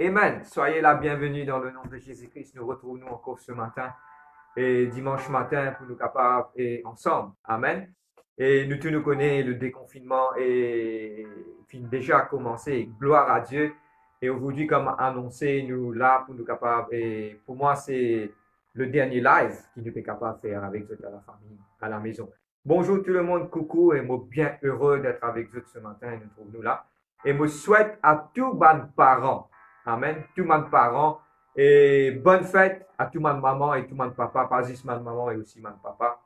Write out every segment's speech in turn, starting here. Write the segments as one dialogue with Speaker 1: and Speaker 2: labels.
Speaker 1: Amen. Soyez la bienvenue dans le nom de Jésus-Christ. Nous retrouvons encore ce matin et dimanche matin pour nous capables et ensemble. Amen. Et nous tous nous connaissons le déconfinement et déjà commencé. Gloire à Dieu. Et aujourd'hui, comme annoncé, nous là pour nous capables. Et pour moi, c'est le dernier live qui nous est capable de faire avec toute la famille à la maison. Bonjour tout le monde, coucou, et moi bien heureux d'être avec vous ce matin. Nous trouvons là. Et je souhaite à tous mes parents, amen, tous mes parents, et bonne fête à tous mes mamans et tous mes papas, pas juste ma maman et aussi mon papa.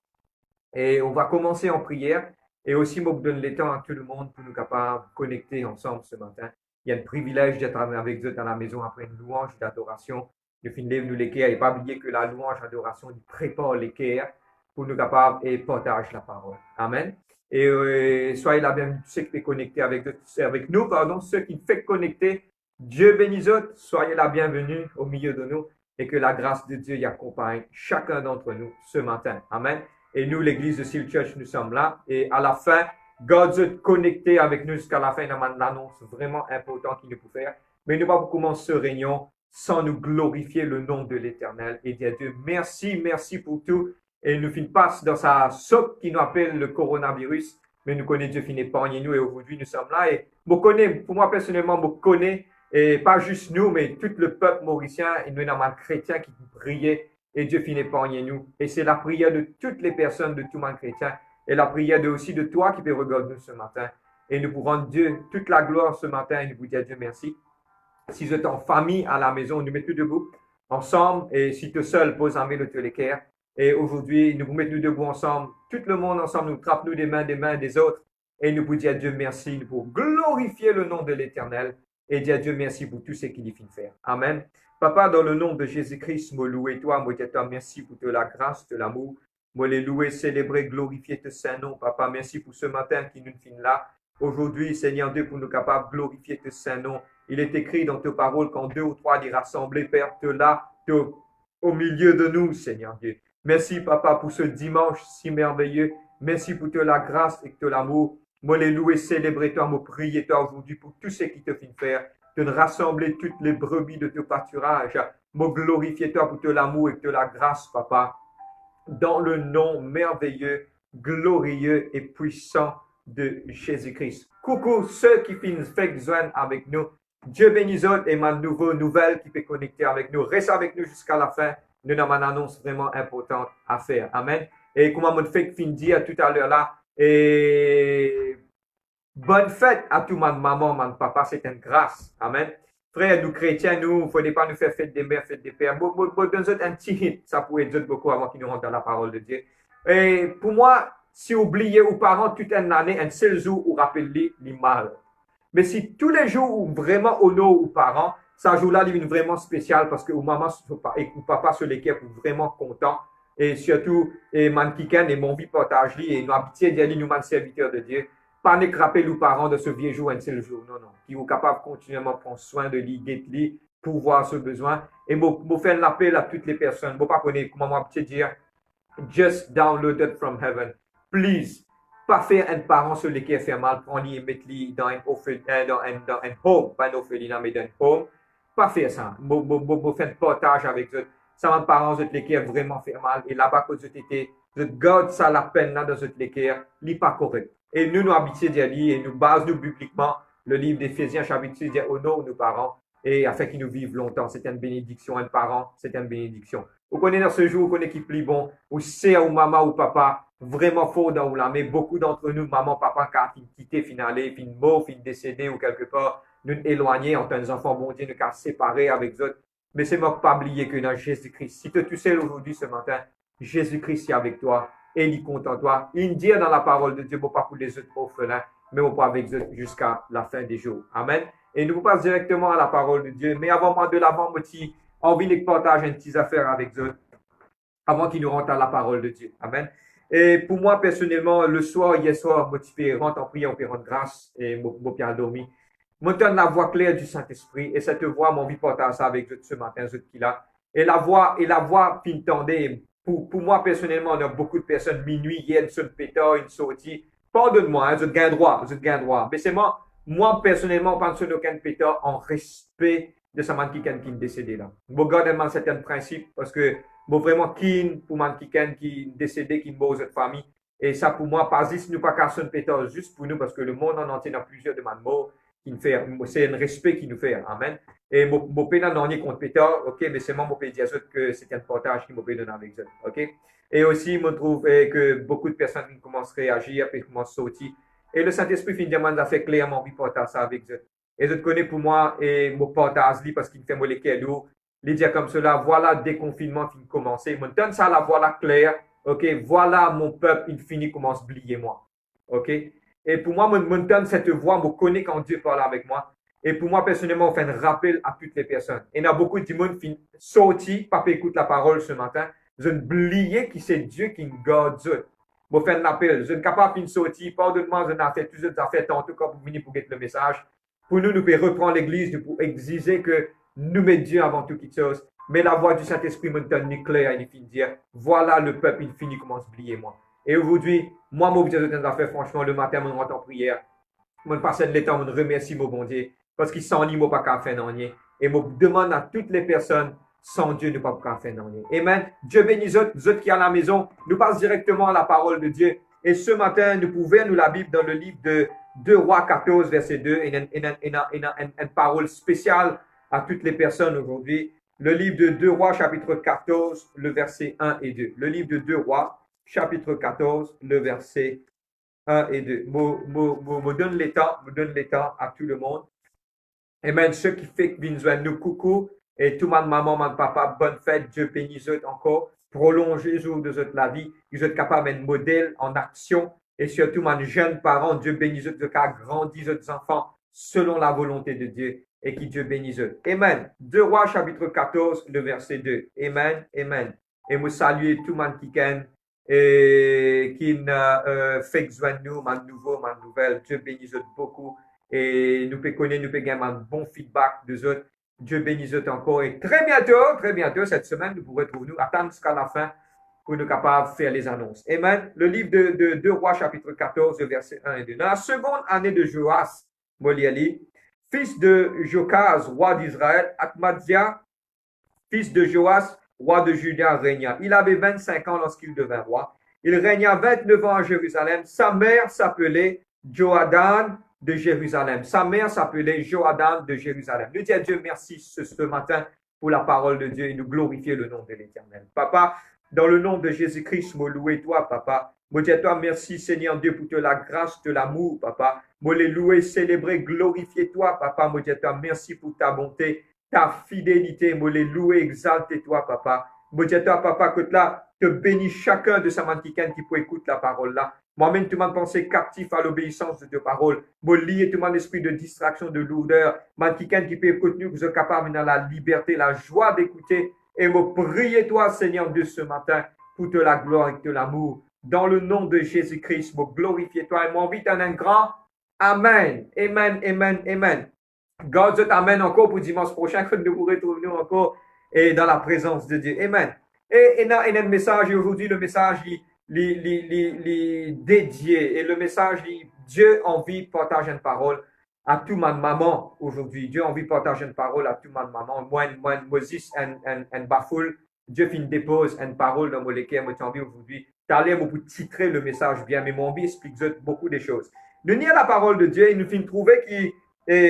Speaker 1: Et on va commencer en prière. Et aussi, je vous donne le temps à tout le monde pour nous capables de connecter ensemble ce matin. Il y a le privilège d'être avec vous dans la maison après une louange d'adoration. Nous finissons nous l'équerre et pas oublier que la louange d'adoration nous prépare l'équerre pour nous capables et partage la parole. Amen. Et soyez la bienvenue, ceux qui sont connectés avec nous, ceux qui fait connecter. Dieu bénisse autres, soyez la bienvenue au milieu de nous et que la grâce de Dieu y accompagne chacun d'entre nous ce matin. Amen. Et nous, l'église de Seal Church, nous sommes là. Et à la fin, God connecté avec nous jusqu'à la fin de l'annonce vraiment important qu'il nous peut faire. Mais nous ne pouvons pas commencer ce réunion sans nous glorifier le nom de l'Éternel et dire Dieu, merci pour tout. Et nous finissons pas dans sa soupe qui nous appelle le coronavirus, mais nous connaissons Dieu finit épargner nous et aujourd'hui nous sommes là. Et pour moi personnellement, je connais, et pas juste nous, mais tout le peuple mauricien et nous sommes chrétiens qui priaient et Dieu finit épargner nous. Et c'est la prière de toutes les personnes, de tout le monde chrétien, et la prière aussi de toi qui peut regarder nous ce matin. Et nous pour rendre Dieu toute la gloire ce matin et nous vous dire Dieu merci. Si vous êtes en famille à la maison, nous mettons debout ensemble. Et si tu es seul, pose un vélo de l'équerre. Et aujourd'hui, nous vous mettons debout ensemble. Tout le monde ensemble, nous trappons des mains des autres. Et nous vous dire Dieu merci pour glorifier le nom de l'Éternel. Et dire Dieu merci pour tout ce qu'il est fin de faire. Amen. Papa, dans le nom de Jésus-Christ, moi louer toi, moi dire toi merci pour la grâce, de l'amour. Moi les louer, célébrer, glorifier ton saint nom. Papa, merci pour ce matin qui nous finit là. Aujourd'hui, Seigneur Dieu, pour nous capables de glorifier ton saint nom. Il est écrit dans tes paroles qu'en 2 ou 3 des rassemblés, Père, te là, au milieu de nous, Seigneur Dieu. Merci, Papa, pour ce dimanche si merveilleux. Merci pour la grâce et l'amour. Moi, les louer, célébrer toi, moi, prier toi aujourd'hui pour tout ce qui te fait faire. De rassembler toutes les brebis de ton pâturage. Moi, glorifier toi pour l'amour et la grâce, Papa. Dans le nom merveilleux, glorieux et puissant de Jésus-Christ. Coucou ceux qui finissent fait joindre avec nous. Dieu bénisse autres et ma nouvelle qui peut connecter avec nous. Reste avec nous jusqu'à la fin. Nous avons une annonce vraiment importante à faire. Amen. Et comme on fait fin dire tout à l'heure là, et bonne fête à tout mon maman, mon papa, c'est une grâce. Amen. Frères, nous chrétiens, nous, il ne faut pas nous faire fête des mères, fête des pères. Bon, donne un petit hit, ça pourrait être beaucoup avant qu'ils nous rentrent dans la parole de Dieu. Et pour moi, si oubliez aux parents toute une année, un seul jour, ou rappelez les mal. Mais si tous les jours, ou vraiment honore aux parents, ce jour-là, il est vraiment spécial parce que aux maman et aux papa sur lesquels sont vraiment contents. Et surtout, et man kiken et mon vie partage et nous habitués d'aller nous man serviteurs de Dieu. Pas ne rappeler aux parents de ce vieux jour, un seul jour. Non. Qui sont capables de continuellement prendre soin de lui, guetter pour voir ce besoin. Et je fais un appel à toutes les personnes. Je ne sais pas comment moi dire. Just download it from heaven. Please. Pas faire un parent sur lesquels fait mal, prendre et mettre dans un home, pas un orphelinat, mais dans un home. Pas faire ça. Je fais un partage avec eux. Ça m'a parents de lesquels vraiment fait mal. Et là-bas, quand je garde ça la peine là dans cette lesquels, n'est pas correct. Et nous habitués d'y aller et nous basons bibliquement le livre d'Éphésiens, chapitre 6, dit honore nos parents et afin qu'ils nous vivent longtemps. C'est une bénédiction, un parent, c'est une bénédiction. Vous connaissez dans ce jour, vous connaissez qui plie bon, ou c'est ou maman ou papa, vraiment fort dans là, mais beaucoup d'entre nous, maman, papa, quand ils quittent, finalé, fin mort, fin décédé ou quelque part, nous éloignés en tant que enfants, bon Dieu, nous car séparés avec eux. Mais c'est moi pas oublier que dans Jésus-Christ, si tu sais aujourd'hui, ce matin, Jésus-Christ est avec toi et il compte en toi. Il dit dans la parole de Dieu, bon, pas pour les autres orphelins, mais on pas avec eux jusqu'à la fin des jours. Amen. Et nous passons directement à la parole de Dieu. Mais avant de l'avant, petit, envie de partager une petite affaire avec eux avant qu'ils nous rentrent à la parole de Dieu. Amen. Et pour moi, personnellement, le soir, hier soir, motivé, rentre en prière, on peut rendre grâce et mon bien dormi. Montant la voix claire du Saint-Esprit et cette voix, mon vie partage ça avec eux ce matin, ceux qui là. Et la voix fin tendait. Pour moi, personnellement, on a beaucoup de personnes, minuit, hier, une pétard, une sortie. Pardonne-moi, je gagne droit. Mais c'est moi, personnellement, je pense que aucun pétard en respect de ce man qui est décédé là. Je garde un certain principe parce que je vraiment keen pour man qui est décédé, qui est mort de famille. Et ça, pour moi, pas juste nous pas casser pétard juste pour nous parce que le monde en entier a plusieurs de man morts qui nous fait, c'est un respect qui nous fait. Amen. Et mon pénal n'en est contre pétard, ok, mais c'est moi, mon pédie que c'est un partage qui m'a donné avec eux, ok. Et aussi, je trouve que beaucoup de personnes commencent à réagir, puis commencent à sortir. Et le Saint-Esprit finalement a fait clairement, oui, partage ça avec eux. Et je connais pour moi, et mon partage parce qu'il me fait mon cadeau. Les dire comme cela, voilà, déconfinement qui commence. Je donne ça la voilà claire, ok, voilà mon peuple, il finit, commence à oublier moi, ok. Et pour moi, je donne cette voix, je connais quand Dieu parle avec moi. Et pour moi, personnellement, on fait un rappel à toutes les personnes. Et il y a beaucoup de monde qui sorti, papa écoute la parole ce matin. Je ne oubliez que c'est Dieu qui nous garde. Je fais un appel. Je ne suis capable de sortir. Pardonne-moi, je n'ai fait tout ça fait tantôt quand vous venez pour get le message. Pour nous pouvons reprendre l'église, nous pouvons exiger que nous mettons Dieu avant toute chose. Mais la voix du Saint-Esprit me donne clair et il finit de dire, voilà le peuple, il finit commence à oublier moi. Et aujourd'hui, moi, mon Dieu, je fait franchement le matin, je rentre en prière. Je passe de l'état, je remercie mon bon Dieu. Parce qu'il s'en lit, moi, pas qu'à faire non. Et je demande à toutes les personnes, sans Dieu, ne pas qu'à faire non. Amen. Dieu bénit vous autres qui à la maison. Nous passons directement à la parole de Dieu. Et ce matin, nous pouvons nous la Bible dans le livre de 2 Rois 14, verset 2. Et une parole spéciale à toutes les personnes aujourd'hui. Le livre de 2 Rois, chapitre 14, le verset 1 et 2. Le livre de 2 Rois, chapitre 14, le verset 1 et 2. Me donne l'état à tout le monde. Amen. Ce qui fait que nous coucou et tout le monde, maman, mon papa, bonne fête, Dieu bénisse encore, prolonger jour de la vie, vous êtes capable de modèle en action et surtout mes jeunes parents, Dieu bénisse de car grandis vos enfants selon la volonté de Dieu et qui Dieu bénisse eux. Amen. 2 Rois chapitre 14, le verset 2. Amen. Amen. Et vous saluez tout le monde qui et qui fait que nous, ma nouvelle, Dieu bénisse beaucoup. Et nous pouvons connaître, nous pouvons gagner un bon feedback de autres. Dieu bénisse encore. Et très bientôt, cette semaine, nous pourrons retrouver nous, attendre jusqu'à la fin pour nous capables de faire les annonces. Amen. Le livre de 2 Rois, chapitre 14, verset 1 et 2. Dans la seconde année de Joas, Moliali, fils de Jokaz, roi d'Israël, Akmadzia, fils de Joas, roi de Juda, régna. Il avait 25 ans lorsqu'il devint roi. Il régna 29 ans à Jérusalem. Sa mère s'appelait Joadan de Jérusalem. Sa mère s'appelait Joadan de Jérusalem. Nous disons à Dieu merci ce matin pour la parole de Dieu et nous glorifier le nom de l'Éternel. Papa, dans le nom de Jésus-Christ, me louer toi, papa. Me dire toi merci, Seigneur Dieu, pour la grâce, de l'amour, papa. Me les louer, célébrer, glorifier toi, papa. Me dire toi merci pour ta bonté, ta fidélité. Me les louer, exalter toi, papa. Me dire toi, papa, que là, te bénis chacun de sa mantiquaine qui peut écouter la parole là. Moi-même, tout le monde pensait captif à l'obéissance de tes paroles. Me lier tout mon esprit de distraction, de lourdeur. Mantiquaine qui peut écouter, vous êtes capable dans la liberté, la joie d'écouter. Et me prier toi, Seigneur Dieu, ce matin, pour te la gloire et te l'amour. Dans le nom de Jésus-Christ, me glorifier toi et m'invite en un grand Amen. Amen, amen, amen. God te amène encore pour dimanche prochain que nous vous retrouvions encore et dans la présence de Dieu. Amen. Et dans un message aujourd'hui, le message dédié et le message Dieu a envie de partager une parole à tout ma maman aujourd'hui. Dieu a envie de partager une parole à tout ma maman. Moi, Moses, un bafoul, Dieu fin dépose une parole dans mon lequel moi j'ai envie aujourd'hui d'aller pour titrer le message bien, mais mon envie explique beaucoup de choses. Nous nions la parole de Dieu et nous fin trouver qui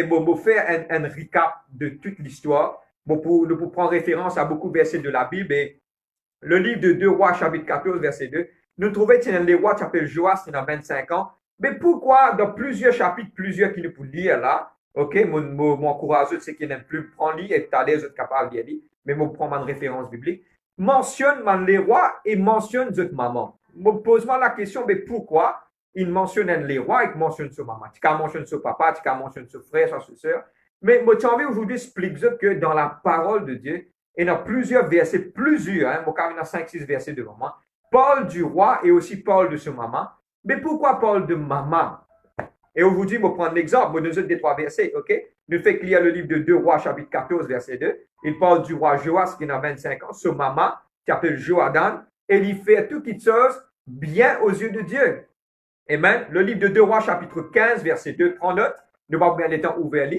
Speaker 1: pour faire un recap de toute l'histoire. Pour prendre référence à beaucoup de versets de la Bible et le livre de 2 Rois, chapitre 14, verset 2, nous trouvons que les rois qui s'appellent Joas, il a 25 ans. Mais pourquoi dans plusieurs chapitres, plusieurs qui nous peuvent lire là, ok, mon encourage, c'est qu'ils n'aiment plus prendre lire et t'as les autres capables de lire, mais je prends ma référence biblique, mentionne les rois et mentionne votre maman. Je pose-moi la question, mais pourquoi il mentionne les rois et il mentionne son maman? Tu mentionne son papa, tu mentionne son frère, sa soeur. Mais moi, j'ai envie aujourd'hui d'expliquer que dans la parole de Dieu, il y a plusieurs versets, il y a 5-6 versets devant moi, parle du roi et aussi parle de son maman. Mais pourquoi parle de maman? Et aujourd'hui, je vais prendre l'exemple, je vais donner 3 versets, ok? Nous fait qu'il y a le livre de 2 Rois, chapitre 14, verset 2. Il parle du roi Joas qui a 25 ans, son maman, qui s'appelle Joadan, et il fait toutes les choses bien aux yeux de Dieu. Amen. Le livre de 2 Rois, chapitre 15, verset 2, prends note, nous va bien les temps ouvert.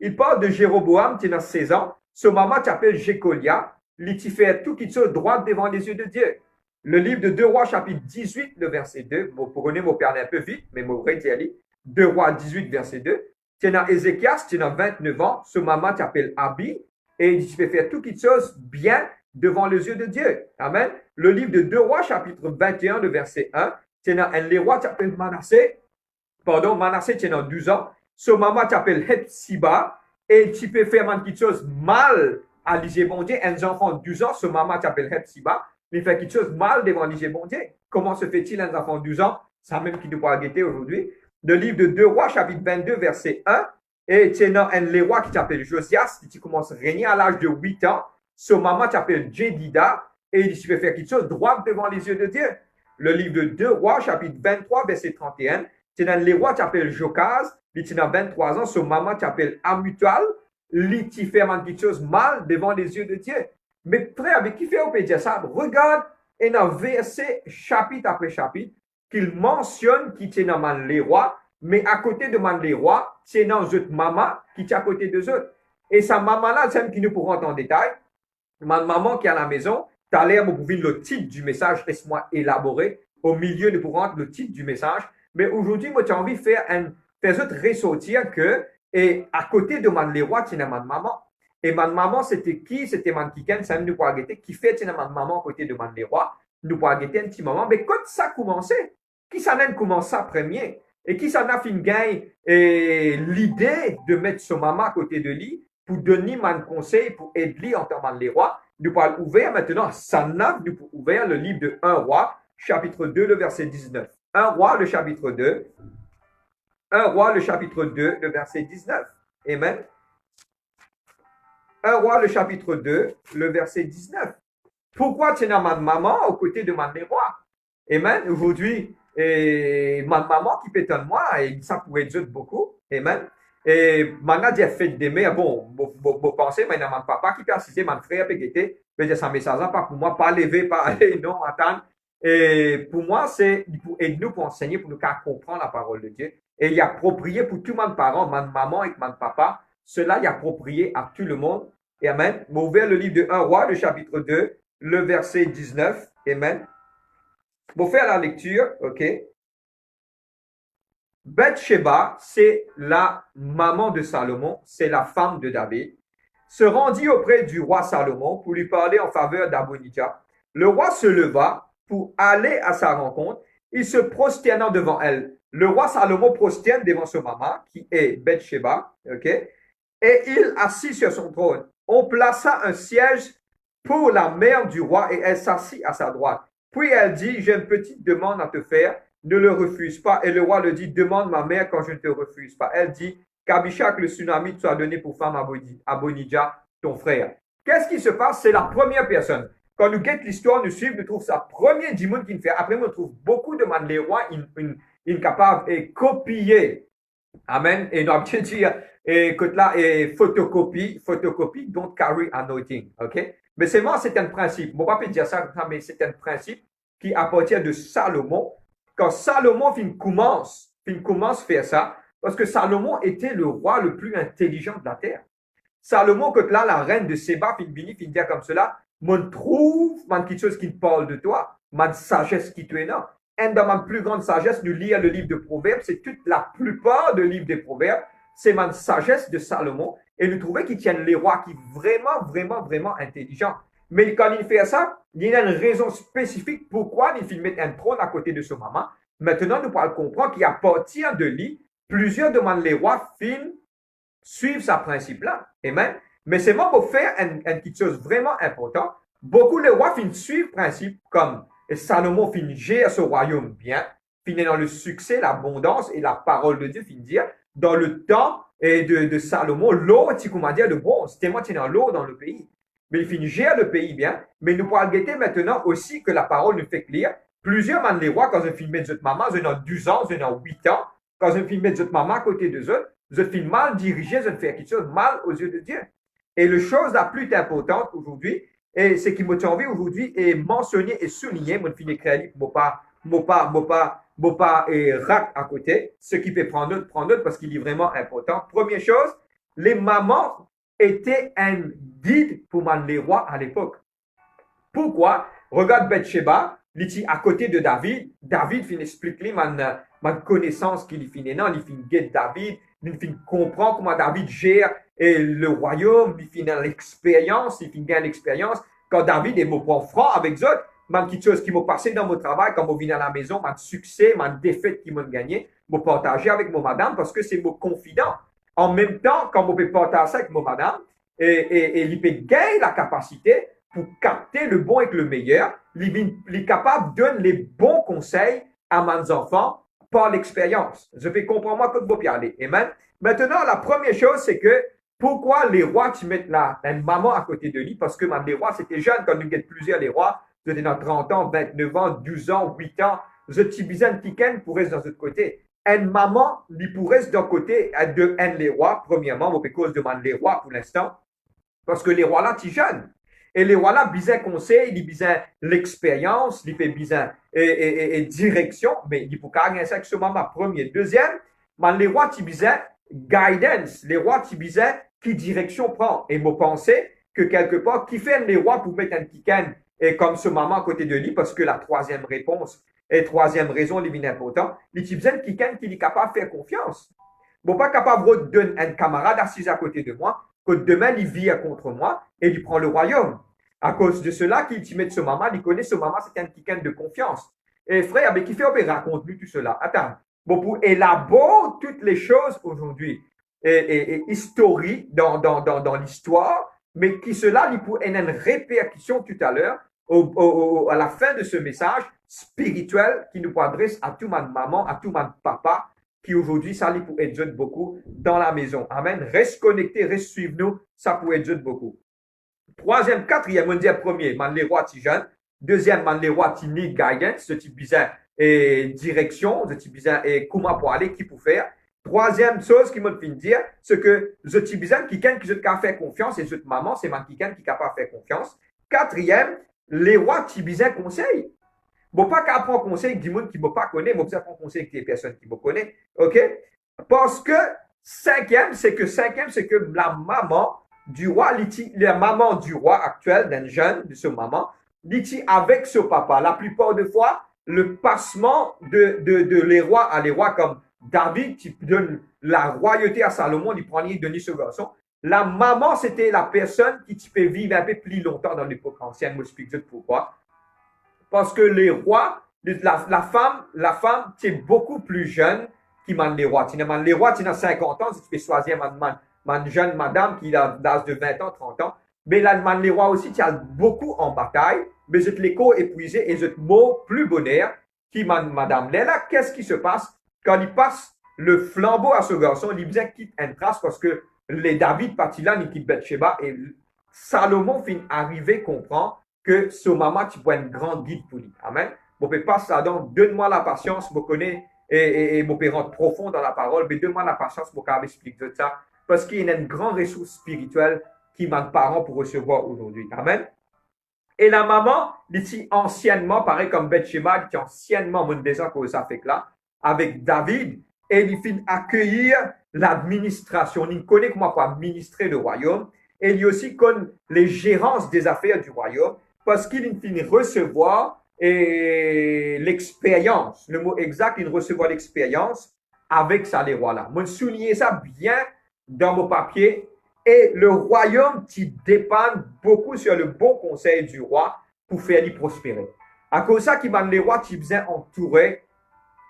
Speaker 1: Il parle de Jéroboam, qui est dans 16 ans. Ce maman t'appelle Jécolia, tu fait tout qui te droit devant les yeux de Dieu. Le livre de 2 Rois, chapitre 18, le verset 2. Vous prenez, vous perdez un peu vite, mais vous pouvez y aller. 2 Rois 18, verset 2. Tu es dans Ézéchias, tu es dans 29 ans. Ce maman t'appelle Abi, et tu peux faire tout qui te bien devant les yeux de Dieu. Amen. Le livre de 2 Rois, chapitre 21, le verset 1. Tu es dans un roi qui s'appelle Manassé. Pardon, Manassé, tu es dans 12 ans. Ce maman t'appelle Hepsiba, et tu peux faire quelque chose mal à l'Igé bon Dieu. Un enfant de 12 ans, ce maman t'appelle Hepsiba, mais fait quelque chose mal devant l'Igé bon Dieu. Comment se fait-il un enfant de 12 ans? Ça même qui doit guetter aujourd'hui. Le livre de 2 Rois, chapitre 22, verset 1. Et tu es dans un roi qui t'appelle Josias, qui commence à régner à l'âge de 8 ans. Ce maman t'appelle Jedida, et tu peux faire quelque chose droit devant les yeux de Dieu. Le livre de 2 Rois, chapitre 23, verset 31. Tu es dans les rois qui t'appelle Jokaz, tu es dans 23 ans, ce maman t'appelle Amutal, tu fais quelque chose mal devant les yeux de Dieu. Mais frère, avec qui fait on peut dire ça? Regarde, et dans verset chapitre après chapitre, qu'il mentionne qui est dans les rois, mais à côté de les rois, c'est dans une maman qui est à côté de eux. Et sa maman-là, c'est qui nous pourrons rentrer en détail. Ma maman qui est à la maison, tu as l'air, vous pouvez le titre du message, laisse-moi élaborer. Au milieu, nous pourrons rentrer le titre du message. Mais aujourd'hui, moi, j'ai envie de faire autre ressortir que, et à côté de les rois, c'est ma maman. Et ma maman, c'était qui? C'était man Kiken, ça nous pourra guetter. Qui fait, c'est ma maman à côté de les rois. Nous pourra guetter un petit moment. Mais quand ça a commencé, qui s'en a commencé à premier? Et qui s'en a fait une gagne? Et l'idée de mettre son maman à côté de lui pour donner un conseil pour aider lui en tant que les rois. Nous pourrons ouvrir maintenant, ça n'a nous pour ouvrir le livre de 1 roi, chapitre 2, le verset 19. 1 roi, le chapitre 2. 1 roi, le chapitre 2, le verset 19. Amen. 1 roi, le chapitre 2, le verset 19. Pourquoi tu es dans ma maman aux côtés de ma roi? Amen. Aujourd'hui, ma maman qui pétonne moi, et ça pourrait dire beaucoup. Amen. Et maintenant, j'ai fait des mères, bon, vous pensez, mais mon papa qui peut assister, mon frère peut guetter, mais j'ai ça message, pas pour moi, pas lever, pas aller, non, attendre. Et pour moi, c'est pour aider nous, pour enseigner, pour nous comprendre la parole de Dieu. Et il est approprié pour tout le monde, parents, ma maman et mon papa. Cela est approprié à tout le monde. Et amen. Vous ouvrez le livre de 1 roi, le chapitre 2, le verset 19. Amen. Pour faire la lecture, ok. Bathsheba, c'est la maman de Salomon, c'est la femme de David, se rendit auprès du roi Salomon pour lui parler en faveur d'Abonidja. Le roi se leva pour aller à sa rencontre. Il se prosternant devant elle. Le roi Salomon prosterne devant son maman, qui est Bathsheba, ok? Et il assit sur son trône. On plaça un siège pour la mère du roi et elle s'assit à sa droite. Puis elle dit, j'ai une petite demande à te faire, ne le refuse pas. Et le roi le dit, demande ma mère quand je ne te refuse pas. Elle dit, qu'Abishak le tsunami soit donné pour femme à Bonidja, ton frère. Qu'est-ce qui se passe? C'est la première personne. Quand nous guettons l'histoire, nous suivons, nous trouvons ça premier du monde qui nous fait. Après, nous trouvons beaucoup de les rois incapables de copier. Amen. Et nous avons dire, écoute là, photocopie, don't carry anointing. OK? Mais c'est moi, c'est un principe. Je ne vais pas dire ça, mais c'est un principe qui appartient de Salomon. Quand Salomon commence à faire ça, parce que Salomon était le roi le plus intelligent de la terre. Salomon, quand là, la reine de Séba, fin dire comme cela, me trouve quelque chose qui parle de toi, ma sagesse qui te est là. Et dans ma plus grande sagesse, nous lire le livre de Proverbes, c'est toute la plupart des livres de Proverbes, c'est ma sagesse de Salomon. Et nous trouvons qu'il tiennent les rois qui vraiment intelligents. Mais quand il fait ça, il y a une raison spécifique pourquoi il met un trône à côté de son maman. Maintenant, nous pourrons comprendre qu'à partir de lui, plusieurs demandent les rois suivent ce principe-là. Amen. Mais c'est moi pour faire quelque chose vraiment important. Beaucoup de rois suivent le principe comme Salomon gère ce royaume bien, finit dans le succès, l'abondance et la parole de Dieu, dire dans le temps de Salomon, l'eau, comment dire, de bon, c'était moi qui dans l'eau dans le pays. Mais il gère le pays bien. Mais nous pourrons guetter maintenant aussi que la parole nous fait clair. Plusieurs les rois, quand je filme de maman, ils ont 12 ans, ils ont 8 ans. Quand je filme de maman à côté de eux, je filme mal dirigé, je fais quelque chose mal aux yeux de Dieu. Et la chose la plus importante aujourd'hui, et ce qui m'a envie aujourd'hui est mentionné et souligné, mon fin écrit, pas et rack à côté, ce qui peut prendre d'autres parce qu'il est vraiment important. Première chose, les mamans étaient un guide pour les rois à l'époque. Pourquoi? Regarde Bathsheba, il est à côté de David. David fin expliquer ma connaissance qu'il fin non, il fin guide David, il fin comprend comment David gère le royaume, il fin l'expérience, il fin gagne l'expérience. Quand David est mon franc avec eux, man quelque chose qui m'a passé dans mon travail, quand je viens à la maison, man succès, man défaite qui m'a gagné, je partager avec mon madame parce que c'est mon confident. En même temps, quand je peux partager avec mon madame, et il peut gagner la capacité pour capter le bon et le meilleur, il est capable de donner les bons conseils à mes enfants par l'expérience. Je vais comprendre moi que vous parler. Amen. Maintenant, la première chose, c'est que pourquoi les rois qui mettent là une maman à côté de lui? Parce que les rois, c'était jeune quand nous avons plusieurs les rois. Vous êtes dans 30 ans, 29 ans, 12 ans, 8 ans. Vous êtes bizarre qui pour rester dans l'autre côté. Une maman, il pourrait rester d'un côté de un les rois. Premièrement, on cause demande les rois pour l'instant. Parce que les rois là, ils jeunes. Et les rois là, bizarre conseil, ils bizarre l'expérience, ils fait bizarre et direction. Mais il faut carrément ça que ce maman premier. Deuxième, les rois, ils bizarre guidance. Les rois, ils bizarre qui direction prend. Et moi, penser que quelque part, qui fait les rois pour mettre un kikan et comme ce maman à côté de lui, parce que la troisième réponse et troisième raison, il est important, il y a quelqu'un qui est capable de faire confiance. Bon, pas capable de donner un camarade assis à côté de moi, que demain, il vit contre moi et il prend le royaume. À cause de cela, qu'il met ce maman, il connaît ce maman, c'est un quelqu'un de confiance. Et frère, mais qui fait, raconte-lui tout cela. Attends, bon, pour élaborer toutes les choses aujourd'hui, et historiques dans l'histoire, mais qui cela, il pour une répercussion tout à l'heure, à la fin de ce message spirituel qui nous adresse à tout mon maman, à tout mon papa, qui aujourd'hui, ça pour aider beaucoup dans la maison. Amen. Reste connecté, reste suivre nous, ça pour aider beaucoup. Troisième, quatrième, on dit premier, man les rois jeunes. Deuxième, man les rois qui need guidance, ce type bizarre et direction, ce type bizarre et comment pour aller, qui pour faire. Troisième chose qui m'a fait dire, c'est que ce type bizarre qui est capable de faire confiance et cette maman, c'est man qui est capable de faire confiance. Quatrième, les rois qui bizarre conseil. Bon, pas qu'à prendre conseil du monde qui ne me pas connaît, mais pas prendre conseil avec des personnes qui me connaissent. OK? Parce que cinquième, c'est que la maman du roi, la maman du roi actuel, d'un jeune, de ce maman, dit avec ce papa. La plupart des fois, le passement de les rois à les rois comme David, qui donne la royauté à Salomon, il prend les donner ce garçon. La maman, c'était la personne qui peut vivre un peu plus longtemps dans l'époque ancienne. Je m'explique pourquoi. Parce que les rois, la femme, c'est beaucoup plus jeune qui mène les rois. Les rois, tu as 50 ans, si tu fais choisir une jeune madame qui a l'âge de 20 ans, 30 ans. Mais là, les rois aussi, tu as beaucoup en bataille, mais je te l'écho épuisé et je te mot plus bonheur qui mène madame. Là, qu'est-ce qui se passe? Quand il passe le flambeau à ce garçon, il bien quitte une trace parce que les David partit là, il quitte Bathsheba et Salomon finit arriver comprend que ce maman, tu peux être un grand guide pour lui. Amen. Je ne peux pas ça, donc donne-moi la patience, je connais et je peux rentrer profond dans la parole, mais donne-moi la patience pour qu'on m'explique de ça, parce qu'il y a une grande ressource spirituelle qui manque parents pour recevoir aujourd'hui. Amen. Et la maman, dit anciennement, pareil comme Bathsheba, dit anciennement, mon désir que ça fait là, avec David, et il finit accueillir l'administration. Il connaît comment pour administrer le royaume, et il aussi connaît les gérances des affaires du royaume, parce qu'il finit recevoir l'expérience. Le mot exact, il recevoir l'expérience avec ça, les rois-là. Moi, souligner ça bien dans mon papier. Et le royaume qui dépend beaucoup sur le bon conseil du roi pour faire lui prospérer. À cause de ça, qui m'a les rois qui bien entouré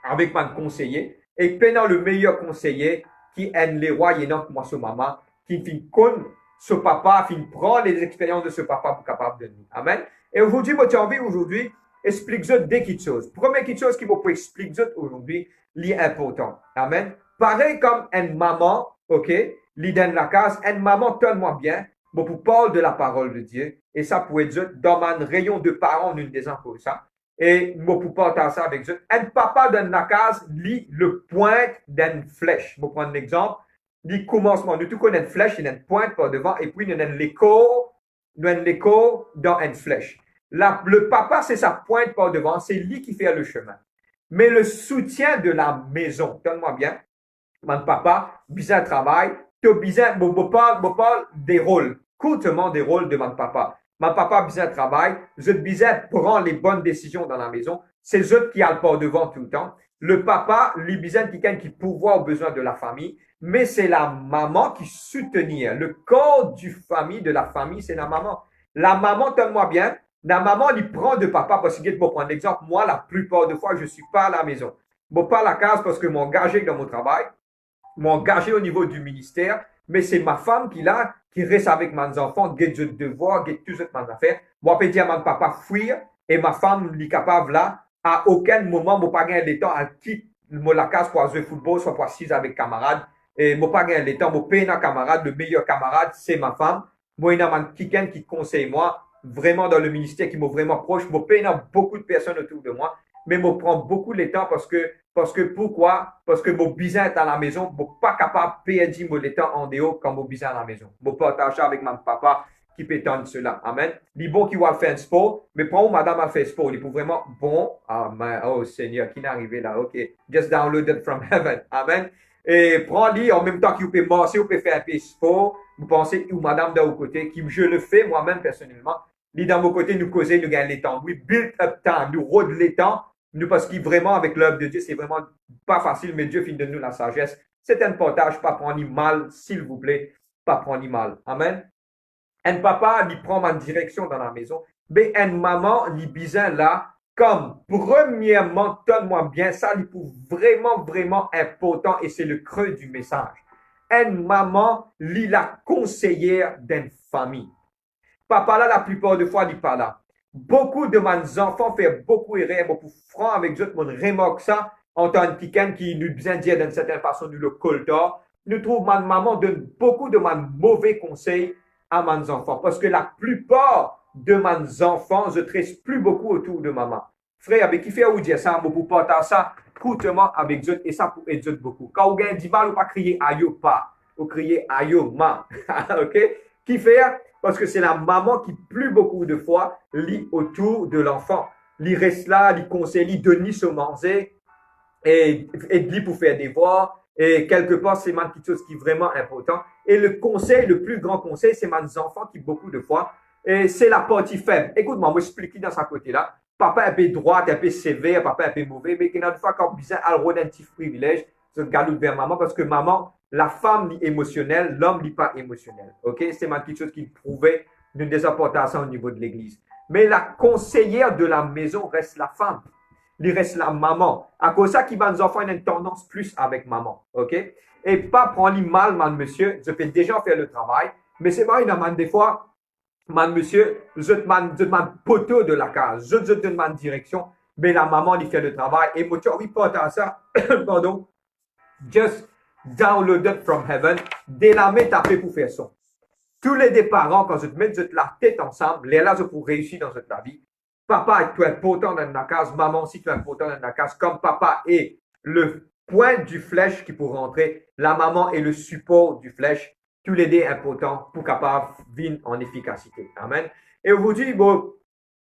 Speaker 1: avec mon conseiller. Et pendant le meilleur conseiller qui aime les rois, il y a moi ce maman, qui finit connaître ce papa, finit prendre les expériences de ce papa pour capable de nous. Amen. Et aujourd'hui, moi, j'ai envie aujourd'hui expliquer deux petites choses. Première petite chose qui vous peut expliquer aujourd'hui, est important. Amen. Pareil comme une maman, ok, l'idée de la case, une maman tellement bien, bon, pour parler de la parole de Dieu, et ça peut être dans mon rayon de parents, nous des comme ça, et moi pour partager ça avec eux. Un papa dans la case lit le pointe d'une flèche. Je vais prendre un exemple. Le commencement, nous tout connaissons une flèche, il y a une pointe par devant, et puis il y a un l'écho dans une flèche. Le papa, c'est sa pointe par devant, c'est lui qui fait le chemin. Mais le soutien de la maison, donne-moi bien, mon papa, bizarre travail, tu as besoin, je parle des rôles, courtement des rôles de mon papa. Mon papa a besoin de travail, je besoin de prendre les bonnes décisions dans la maison. C'est eux qui a le port devant tout le temps. Le papa, lui, besoin de quelqu'un qui pourvoit aux besoins de la famille, mais c'est la maman qui soutenir. Le corps du famille, de la famille, c'est la maman. La maman, donne-moi bien, la maman, il prend de papa parce que, pour prendre l'exemple, moi, la plupart des fois, je ne suis pas à la maison. Bon, pas à la case parce que m'engager dans mon travail, m'engager au niveau du ministère, mais c'est ma femme qui reste avec mes enfants, qui a des devoirs, qui a toutes mes affaires. Moi, je peux dire à mon papa fuir et ma femme est capable là, à aucun moment, je ne pas gagner le temps à quitter la case pour jouer au football, soit pour assise avec camarades. Et je ne pas gagner le temps, je paye un camarade, le meilleur camarade, c'est ma femme. Moi, il y a quelqu'un qui conseille moi, vraiment dans le ministère, qui m'a vraiment proche. Je paye beaucoup de personnes autour de moi, mais je prends beaucoup de temps parce que pourquoi? Parce que mon bizarre est à la maison, je ne suis pas capable de perdre le temps en dehors quand mon bizarre à la maison. Je partage avec mon papa qui peut entendre cela. Amen. Il est bon qu'il va faire un sport, mais pour madame a fait sport, il est vraiment bon. Oh Seigneur, qui n'est arrivé là? Ok. Just download it from heaven. Amen. Et prends-lui en même temps qu'il peut marcher, ou peut faire un peu de sport. Vous pensez, ou madame de vos côtés, qui je le fais moi-même personnellement. Lui, dans mon côté, nous causer, nous gagnons les temps. We build up time, nous rôde les temps. Nous, parce qu'il vraiment, avec l'œuvre de Dieu, c'est vraiment pas facile, mais Dieu finit de nous la sagesse. C'est un partage, pas prendre mal, s'il vous plaît, pas prendre mal. Amen. Un papa, il prend ma direction dans la maison, mais une maman, il besoin là, comme, premièrement, donne-moi bien ça, il est vraiment, vraiment important et c'est le creux du message. Une maman, il est la conseillère d'une famille. Papa là, la plupart des fois, il n'est pas là. Beaucoup de mes enfants font beaucoup d'erreurs, beaucoup francs avec eux, mon remarque ça, en tant que quelqu'un qui nous besoin de dire d'une certaine façon, nous le coltard. Nous trouvons ma maman donne beaucoup de mauvais conseils à mes enfants. Parce que la plupart de mes enfants, je ne traite plus beaucoup autour de maman. Frère, avec qui fait ou dire ça, pour partager ça courtement avec eux et ça pour aider beaucoup. Quand vous avez du mal, vous pas crier aïe pas, vous criez aïe ma. OK? Qui fait? Parce que c'est la maman qui, plus beaucoup de fois, lit autour de l'enfant. Il reste là, il conseille, il donne se manger et lit pour faire des devoirs. Et quelque part, c'est quelque chose qui est vraiment important. Et le conseil, le plus grand conseil, c'est mes enfants qui, beaucoup de fois, et c'est la partie faible. Écoute-moi, moi, je explique dans sa côté-là. Papa est un peu droit, un peu sévère, papa est un peu mauvais, mais qu'il y a une fois quand besoin, elle a un petit privilège, je galoute vers maman parce que maman, la femme est émotionnelle, l'homme n'est pas émotionnel. OK? C'est quelque chose qui prouvait d'une désimportation au niveau de l'église. Mais la conseillère de la maison reste la femme. Il reste la maman. À cause de ça, qui va nos enfants ont une tendance plus avec maman. OK? Et pas prendre mal, monsieur. Je peux déjà faire le travail. Mais c'est vrai, il y a des fois, monsieur, je demande poteau de la case. Je te demande direction. Mais la maman, il fait le travail. Et moi, tu reportes à ça. Pardon. Just download it from heaven. Dès la main, tapez pour faire ça. Tous les deux parents, quand je te mets la tête ensemble, les là, pour réussir dans la vie. Papa, tu es important dans la case. Maman aussi, tu es important dans la case. Comme papa est le point du flèche qui peut rentrer, la maman est le support du flèche. Tous les deux importants pour capable vivre en efficacité. Amen. Et aujourd'hui, bon,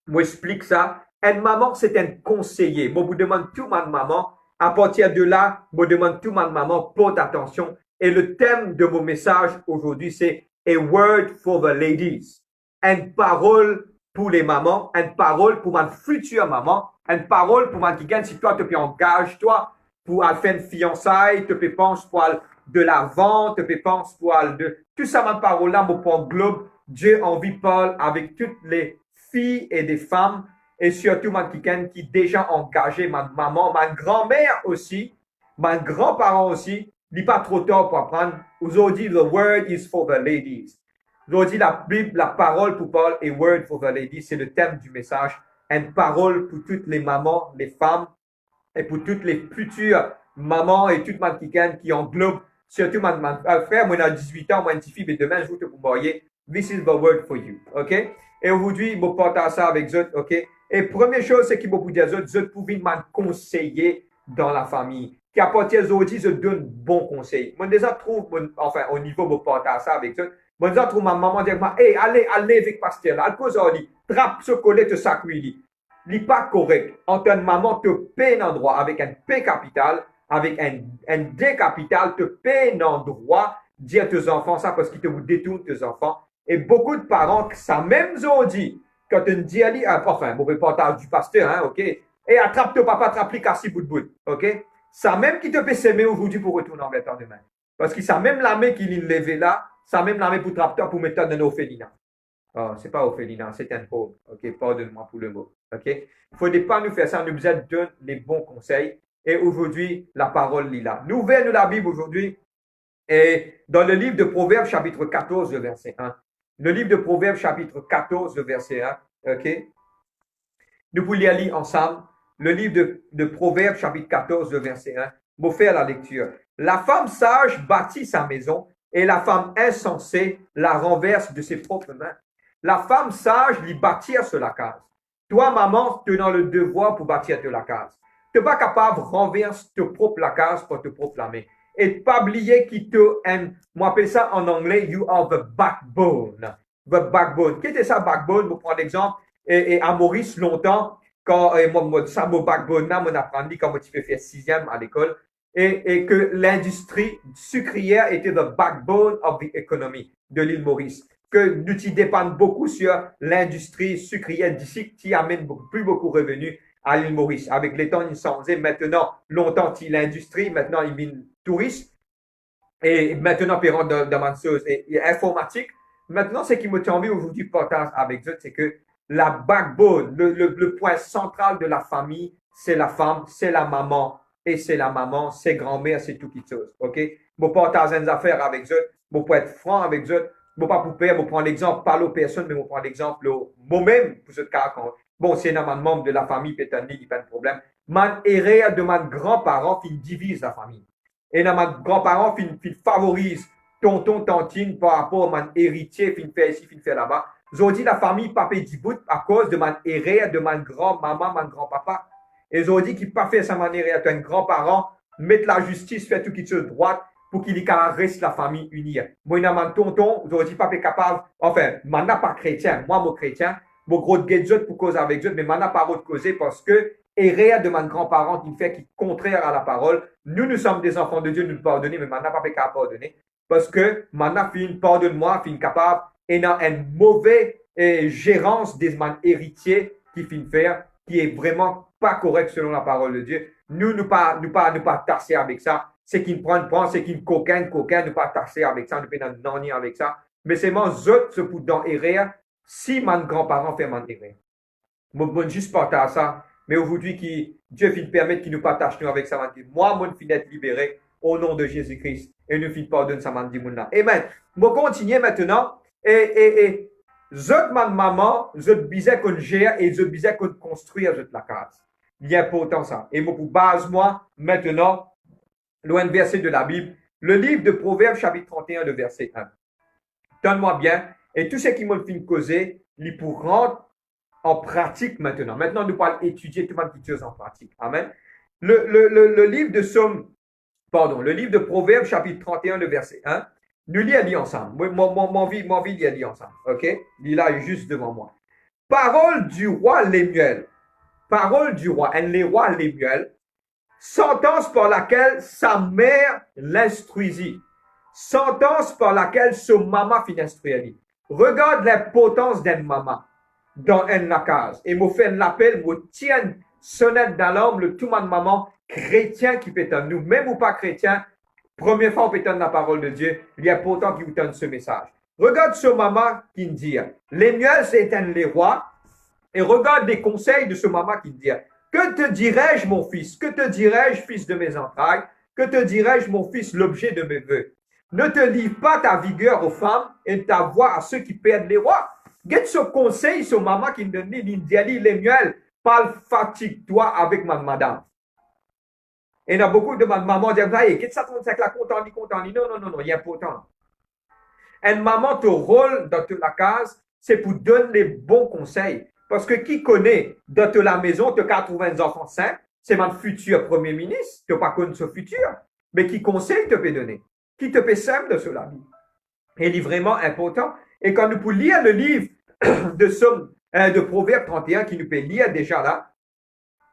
Speaker 1: moi, explique ça. Une maman, c'est un conseiller. Bon, vous demande tout ma maman. À partir de là, je demande tout ma maman, porte attention. Et le thème de mon message aujourd'hui, c'est A word for the ladies. Une parole pour les mamans, une parole pour ma future maman, une parole pour ma qui gagne si toi te engage toi pour faire une fiançaille, te penses pour de la vente, te penses pour de tout ça ma parole là pour englobe Dieu envie parle avec toutes les filles et des femmes et surtout ma qui déjà engagé ma maman, ma grand-mère aussi, ma grand-parent aussi, n'est pas trop tard pour apprendre. Aujourd'hui, the word is for the ladies. Aujourd'hui, la Bible, la parole pour Paul et word for the ladies, c'est le thème du message. Une parole pour toutes les mamans, les femmes et pour toutes les futures mamans et toutes les qui englobent, surtout ma frère, moi, j'ai 18 ans, moi, une petite fille, mais demain, je vais te marier. This is the word for you. OK? Et aujourd'hui, je partage ça avec eux. OK? Et première chose, c'est qu'il faut dire aux autres, je pouvais me conseiller dans la famille. Qui à partir d'aujourd'hui, je donne bon conseil. Moi, déjà, trouve, enfin, au niveau, je partage ça avec eux. Moi, déjà, trouve ma maman dire, hey, allez avec pasteur là. À cause de lui, trappe ce collet, te sacré. N'est pas correct. En tant que maman, te paie un endroit avec un P capital, avec un D capital, te paie un endroit dire à tes enfants ça parce qu'ils te vous détournent tes enfants. Et beaucoup de parents, ça même ont dit, quand tu dis à lui, enfin, mauvais portage du pasteur, hein, ok? Et attrape ton papa, attrape-lui, casse bout de bout, ok? Ça même qui te fait s'aimer aujourd'hui pour retourner en temps demain. Parce que ça même l'armée qui l'a levé là, ça même l'armée pour trapper pour mettre dans nos félina. Oh, c'est pas Ophélia, c'est un pauvre. Ok, pardonne-moi pour le mot. Ok, il ne faudrait pas nous faire ça. Nous besoin de les bons conseils. Et aujourd'hui, la parole est là. Nous ouvrons la Bible aujourd'hui et dans le livre de Proverbes, chapitre 14, verset 1. Le livre de Proverbes, chapitre 14, verset 1. Ok, nous pouvons lire ensemble. Le livre de Proverbes, chapitre 14, verset 1. Vous faire la lecture. La femme sage bâtit sa maison et la femme insensée la renverse de ses propres mains. La femme sage lui bâtir sur la case. Toi, maman, tu as le devoir pour bâtir de la case. Tu n'es pas capable de renverser ta propre la case pour te proclamer. Et pas oublier qui te aime. Moi, appelle ça en anglais, you are the backbone. The backbone. Qu'est-ce que ça, backbone? Pour prendre l'exemple, et à Maurice, longtemps, quand moi, ça, mon backbone, là, mon apprenti, quand tu fais faire 6e à l'école, et que l'industrie sucrière était the backbone of the economy de l'île Maurice. Que nous t'y dépendons beaucoup sur l'industrie sucrière d'ici qui amène plus beaucoup de revenus à l'île Maurice. Avec les temps, ils sont maintenant, longtemps, l'industrie, maintenant, ils viennent touristes. Et maintenant, puis rentre dans ma chose et informatique. Maintenant, ce qui me tient envie aujourd'hui partage avec eux, c'est que la backbone, le point central de la famille, c'est la femme, c'est la maman. Et c'est la maman, c'est grand-mère, c'est tout qui chose. OK? Je partage des affaires avec eux. Je peux être franc avec eux. Je ne pas pour perdre, je prends l'exemple, pas aux personnes, mais je prends l'exemple moi-même pour ce cas. Bon, c'est un membre de la famille, peut-être, il n'y a pas de problème. Man erreur de mon grand-parent qui divise la famille. Et dans mon grand-parent qui favorise tonton, tantine par rapport à mon héritier qui fait ici, qui fait là-bas. Aujourd'hui, la famille pas dit bout à cause de mon erreur de mon grand-maman, mon grand-papa. Et aujourd'hui, qui pas fait sa manière, un grand-parent, mettre la justice, faire tout qui se droite pour qu'il reste la famille unie. Moi, mon tonton, aujourd'hui, pas capable, enfin, moi, pas chrétien, moi, mon chrétien, mon gros gadget pour causer avec Dieu, mais moi, pas autre causer parce que, erreur de mon grand-parent qui fait qui est contraire à la parole, nous sommes des enfants de Dieu, nous nous pardonnons, mais maintenant, pas capable de pardonner. Parce que, maintenant, pardonne-moi, fin capable, et dans une mauvaise gérance des héritiers qui fin faire, qui est vraiment pas correct selon la parole de Dieu. Nous pas tasser avec ça. C'est qui prend, c'est qui coquin, nous pas tasser avec ça, nous pas nani avec ça. Mais c'est mon zot se pour dans erreur, si mon grand-parent fait mon erreur. Moi, juste partage ça. Mais aujourd'hui, Dieu finit permettre qu'il nous partage nous avec ça. Moi, mon fin d'être libéré au nom de Jésus-Christ. Et nous finit pardonner ça, dit mon là. Amen. Je continue maintenant. Et zot man maman, zot bizet qu'on gère et zot bizet qu'on construit zot la case. Il est important ça. Et moi, pour base, moi, maintenant, loin de verset de la Bible, le livre de Proverbes, chapitre 31, le verset 1. Donne-moi bien. Et tout ce qui m'a fait causer, il pour rentrer en pratique maintenant. Maintenant, nous parlons étudier tout le monde qui chose en pratique. Amen. Le livre de Somme, le livre de Proverbes, chapitre 31, le verset 1. Nous lisons ensemble. Mon vie lire ensemble. OK? Il est là juste devant moi. Parole du roi Lémuel. Parole du roi. Et le roi Lémuel. Sentence par laquelle sa mère l'instruisit. Sentence par laquelle son maman fit instruire. Regarde l'importance d'une maman dans une case. Et me fait l'appel, me tient sonnette d'alarme, le tout monde maman chrétien qui peut être nous, même ou pas chrétien, première fois on peut entendre la parole de Dieu, il est important qu'il vous donne ce message. Regarde ce maman qui me dit, Lémuel c'est un les rois, et regarde les conseils de ce maman qui me dit, que te dirais-je mon fils, que te dirais-je fils de mes entrailles, que te dirais-je mon fils l'objet de mes vœux. Ne te livre pas ta vigueur aux femmes et ta voix à ceux qui perdent les rois. Get ce conseil, ce maman qui me donne, il dit, Lémuel, parle fatigue-toi avec ma madame. Et il y a beaucoup de mamans qui disent, hey, qu'est-ce que ça tombe avec la content. Non, il est important. Une maman, ton rôle dans la case, c'est pour donner les bons conseils. Parce que qui connaît dans la maison, tu as 80 enfants sains, c'est mon futur premier ministre, tu n'as pas connu ce futur, mais qui conseille te peut donner, qui te peut simple de cela. Et il est vraiment important. Et quand nous pouvons lire le livre de Somme, de Proverbes 31, qui nous peut lire déjà là,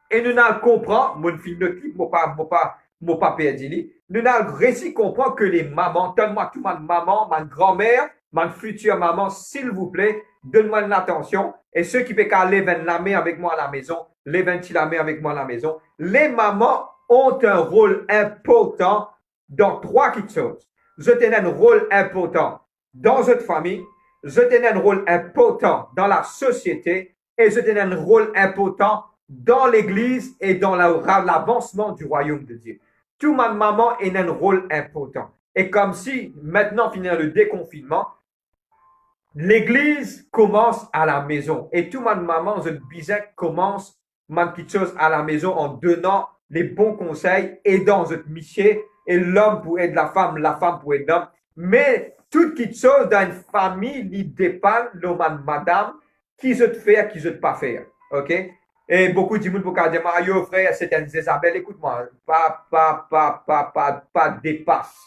Speaker 1: et nous n'en comprenons, mon film de clip, mon papa dit, nous avons réussi à comprendre que les mamans, donne-moi tout ma maman, ma grand-mère, ma future maman, s'il vous plaît, donne-moi une attention. Et ceux qui peuvent aller la main avec moi à la maison, les 20 la main avec moi à la maison. Les mamans ont un rôle important dans trois petites choses. Je tenais un rôle important dans votre famille, je tenais un rôle important dans la société et je tenais un rôle important dans l'église et dans l'avancement du royaume de Dieu. Tout ma maman a un rôle important. Et comme si maintenant, finir le déconfinement, l'église commence à la maison. Et tout ma maman, je disais, commence ma petite chose à la maison en donnant les bons conseils, aidant notre métier, et l'homme pour aider la femme pour aider l'homme. Mais toute petite chose dans une famille, il dépend de madame, qui je te faire, qui je te pas faire. OK? Et beaucoup de gens pour dire, Mario, frère, c'est une Isabelle, écoute-moi, pas dépasse.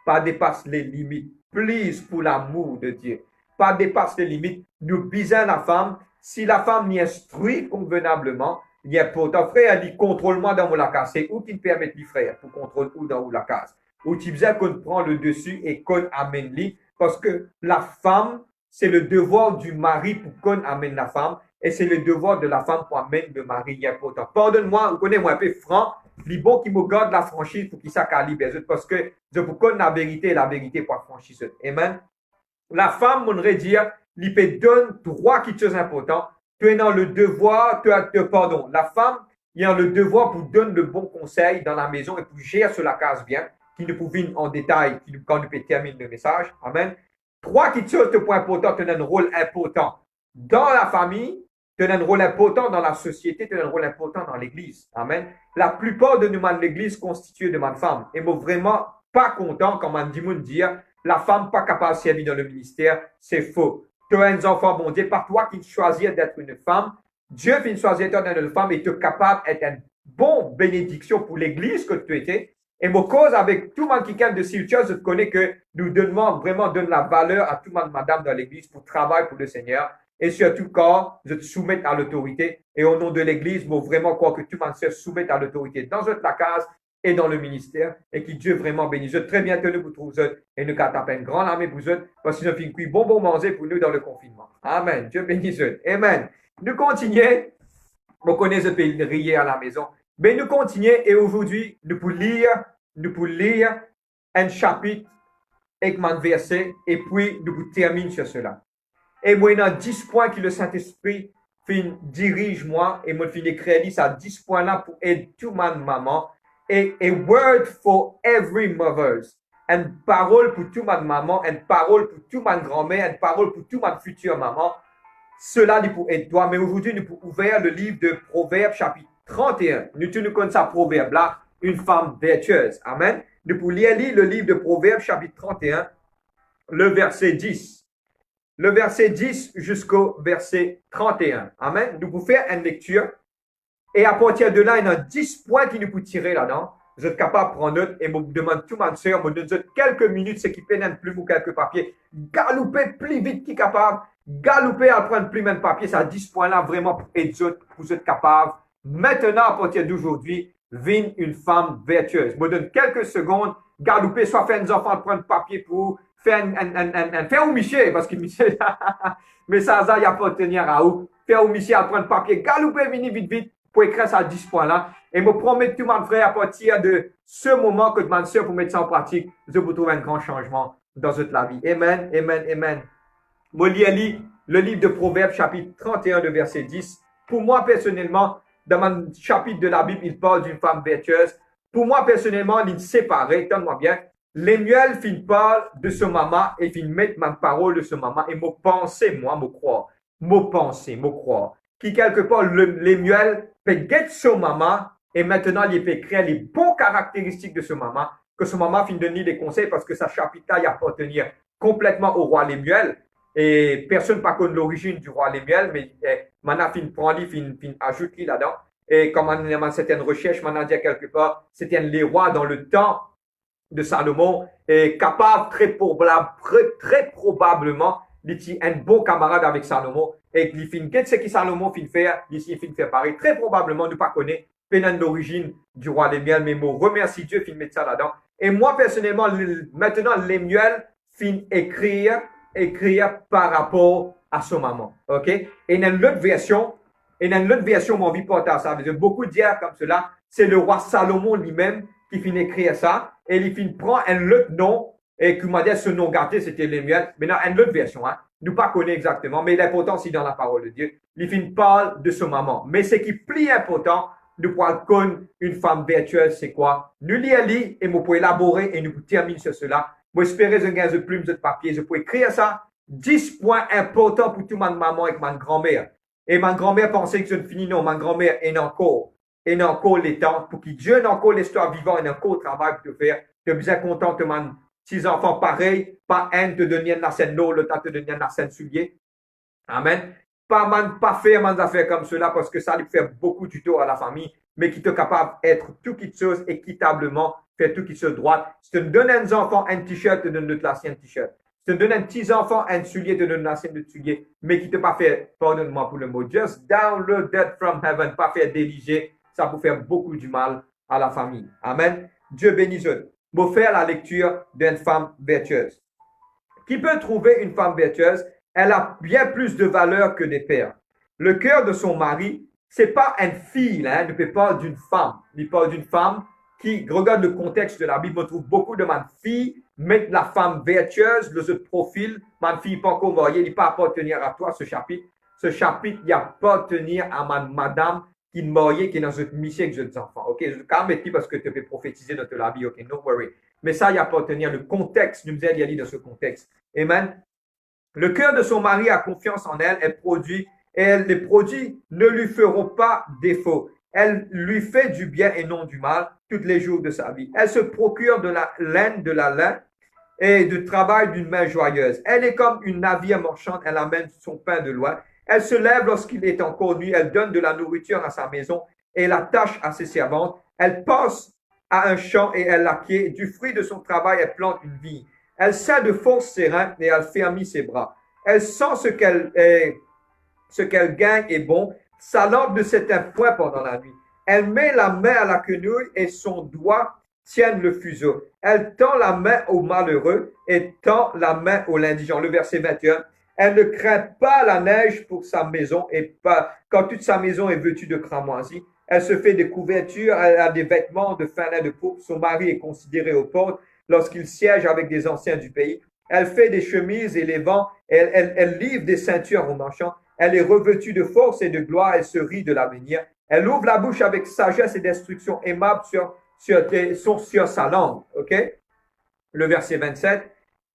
Speaker 1: Pas dépasse les limites. Please, pour l'amour de Dieu. Pas dépasse les limites. Nous bisons la femme. Si la femme n'y instruit convenablement, il y a pourtant, frère, elle dit, contrôle-moi dans mon la case. C'est où qui me permet de frère, pour contrôler où dans la case. Où tu disais qu'on prend le dessus et qu'on amène lui. Parce que la femme, c'est le devoir du mari pour qu'on amène la femme. Et c'est le devoir de la femme pour amener le mari. Il est important. Pardonne-moi, vous connaissez moi un peu franc. Les bons qui me gardent la franchise pour qu'ils s'accalibent les autres. Parce que je vous connais la vérité pour la franchise. Amen. La femme, on devrait dire, il peut donner trois qui choses importantes. Tu es dans le devoir, pardon. La femme, il a le devoir pour donner le bon conseil dans la maison et pour gérer sur la case bien, qui nous pouvait en détail, quand nous peut terminer le message. Amen. Trois qui choses de points importants, tu as un rôle important dans la famille, tu as un rôle important dans la société, tu as un rôle important dans l'église. Amen. La plupart de nous, l'église constituée de ma femme. Et moi, vraiment pas content quand on dit, la femme pas capable de servir dans le ministère, c'est faux. Tu as un enfant, bon Dieu, par toi qui choisis d'être une femme, Dieu vient choisir d'être une femme et tu es capable d'être une bonne bénédiction pour l'église que tu étais. Et mon cause avec tout le monde qui aime de Silchas, je connais que nous devons vraiment donner la valeur à tout le monde, madame, dans l'église pour travailler pour le Seigneur. Et surtout quand je te soumets à l'autorité. Et au nom de l'église, moi vraiment croire que tout le monde se soumette à l'autorité dans notre la case et dans le ministère, et que Dieu vraiment bénisse. Très bien tenu pour vous et nous taper une grande armée pour vous, parce que nous avons fait bon manger pour nous dans le confinement. Amen. Dieu bénisse. Amen. Nous continuons. Vous connaissez le pays rier à la maison. Mais nous continuons et aujourd'hui, nous pouvons lire un chapitre avec un verset et puis nous pouvons terminer sur cela. Et moi, il y a 10 points que le Saint-Esprit dirige moi et moi, je écrire ça 10 points là pour aider tout ma maman. Et a word for every mother. Une parole pour toute ma maman, une parole pour toute ma grand-mère, une parole pour toute ma future maman. Cela nous pour aider toi. Mais aujourd'hui, nous pouvons ouvrir le livre de Proverbes, chapitre 31. Nous connaissons ça, Proverbe là, une femme vertueuse. Amen. Nous pouvons lire le livre de Proverbes, chapitre 31, le verset 10. Le verset 10 jusqu'au verset 31. Amen. Nous pouvons faire une lecture. Et à partir de là, il y a 10 points qui nous peuvent tirer là-dedans. Vous êtes capable de prendre note et me demande tout ma soeur, me donne quelques minutes, ce qui peine un plume ou quelques papiers. Galoupez plus vite qu'il est capable. Galoupez à prendre plume et papier. Ça 10 points là vraiment pour être vous êtes capable. Maintenant, à partir d'aujourd'hui, vigne une femme vertueuse. Me donne quelques secondes. Galoupez, soit faire des enfants prendre papier pour faire faire au Michel, parce que Michel, mais ça, il n'y a pas de tenir à où. Faire au Michel à prendre papier. Galoupez, venez vite. Pour écrire ça à 10 points là. Et me promettre tout mon frère à partir de ce moment que ma soeur pour mettre ça en pratique, je vous trouve un grand changement dans votre la vie. Amen, amen, amen. Moi, lis le livre de Proverbes, chapitre 31, de verset 10. Pour moi, personnellement, dans mon chapitre de la Bible, il parle d'une femme vertueuse. Pour moi, personnellement, il séparé, donne-moi bien. Lemuel parle de ce maman et mettre ma parole de ce maman et me penser, moi, me croire. Me penser, me croire. Qui quelque part, Lemuel peut guetter ce maman et maintenant il peut créer les bonnes caractéristiques de ce maman, que ce maman finit de donner des conseils parce que sa chapitre y appartenir complètement au roi Lemuel. Et personne ne connaît l'origine du roi Lemuel, mais maintenant prend ajoute là-dedans. Et comme on a certaines recherches, maintenant dit quelque part, c'était les rois dans le temps de Salomon et capable très probablement d'être un bon camarade avec Salomon et qu'il ce que Salomon fait faire, ici il fait pareil. Très probablement, nous pas connaît pénan d'origine du roi Lémuel, mais moi remercie Dieu, fin mettre ça là-dedans. Et moi, personnellement, maintenant, Lémuel fin écrire par rapport à son maman. OK? Et dans l'autre version, mon vie porte à ça. Beaucoup dire comme cela, c'est le roi Salomon lui-même qui finit écrire ça. Et il finit prend un autre nom, et qui m'a dit ce nom gâté, c'était Lémuel. Mais dans une autre version, hein. Nous pas connaît exactement, mais l'important, c'est dans la parole de Dieu. Il finit parle de son maman. Mais ce qui est plus important, nous pouvons connaître une femme vertueuse, c'est quoi? Nous l'y et nous pouvons élaborer et nous terminer sur cela. Moi, j'espère un gain de plume, de papier. Je peux écrire ça. 10 points importants pour toute ma maman et ma grand-mère. Et ma grand-mère pensait que je ne finis non. Ma grand-mère est encore les temps pour que Dieu ait encore l'histoire vivante et encore le travail pour te faire. Je suis bien content que mes 6 enfants pareils, pas un te donner la scène d'eau, le temps te donner la scène soulier. Amen. Pas faire des affaires comme cela parce que ça lui fait beaucoup du tort à la famille, mais qui est capable d'être tout qui chose équitablement, faire tout qui se droit. Si tu donnes à un enfant un t-shirt, tu donnes l'ancien t-shirt. Si tu donnes à un petit enfant un soulier, tu donnes l'ancien soulier, mais qui te pas fait, pardonne-moi pour le mot, just download that from heaven, pas faire déliger, ça peut faire beaucoup du mal à la famille. Amen. Dieu bénisse eux. Pour faire la lecture d'une femme vertueuse. Qui peut trouver une femme vertueuse? Elle a bien plus de valeur que des pères. Le cœur de son mari, c'est pas une fille, hein, il ne parle d'une femme. Il parle d'une femme qui, regarde le contexte de la Bible, on trouve beaucoup de ma fille, mais la femme vertueuse, le profil, ma fille pas encore mariée, il ne pas appartenir à toi, ce chapitre. Ce chapitre, il appartenir à ma madame qui est mariée, qui est dans une mission avec jeunes enfants. Ok, je vais quand même dire parce que tu peux prophétiser dans la vie, ok, no worry. Mais ça, il appartenir, le contexte, nous allons y aller dans ce contexte. Amen. Le cœur de son mari a confiance en elle, elle produit, et les produits ne lui feront pas défaut. Elle lui fait du bien et non du mal tous les jours de sa vie. Elle se procure de la lin et du travail d'une main joyeuse. Elle est comme une navire marchande, elle amène son pain de loin. Elle se lève lorsqu'il est encore nuit, elle donne de la nourriture à sa maison et la tâche à ses servantes. Elle passe à un champ et elle l'acquiert. Du fruit de son travail, elle plante une vigne. Elle sait de force ses reins et elle ferme ses bras. Elle sent ce qu'elle gagne est bon. Sa lampe ne s'éteint point pendant la nuit. Elle met la main à la quenouille et son doigt tient le fuseau. Elle tend la main au malheureux et tend la main au l'indigent. Le verset 21. Elle ne craint pas la neige pour sa maison et pas quand toute sa maison est vêtue de cramoisie. Elle se fait des couvertures, elle a des vêtements de fin lin de pourpre. Son mari est considéré aux portes lorsqu'il siège avec des anciens du pays. Elle fait des chemises et les vend. Elle livre des ceintures aux marchands. Elle est revêtue de force et de gloire. Elle se rit de l'avenir. Elle ouvre la bouche avec sagesse et d'instruction aimable sur sa langue. OK? Le verset 27.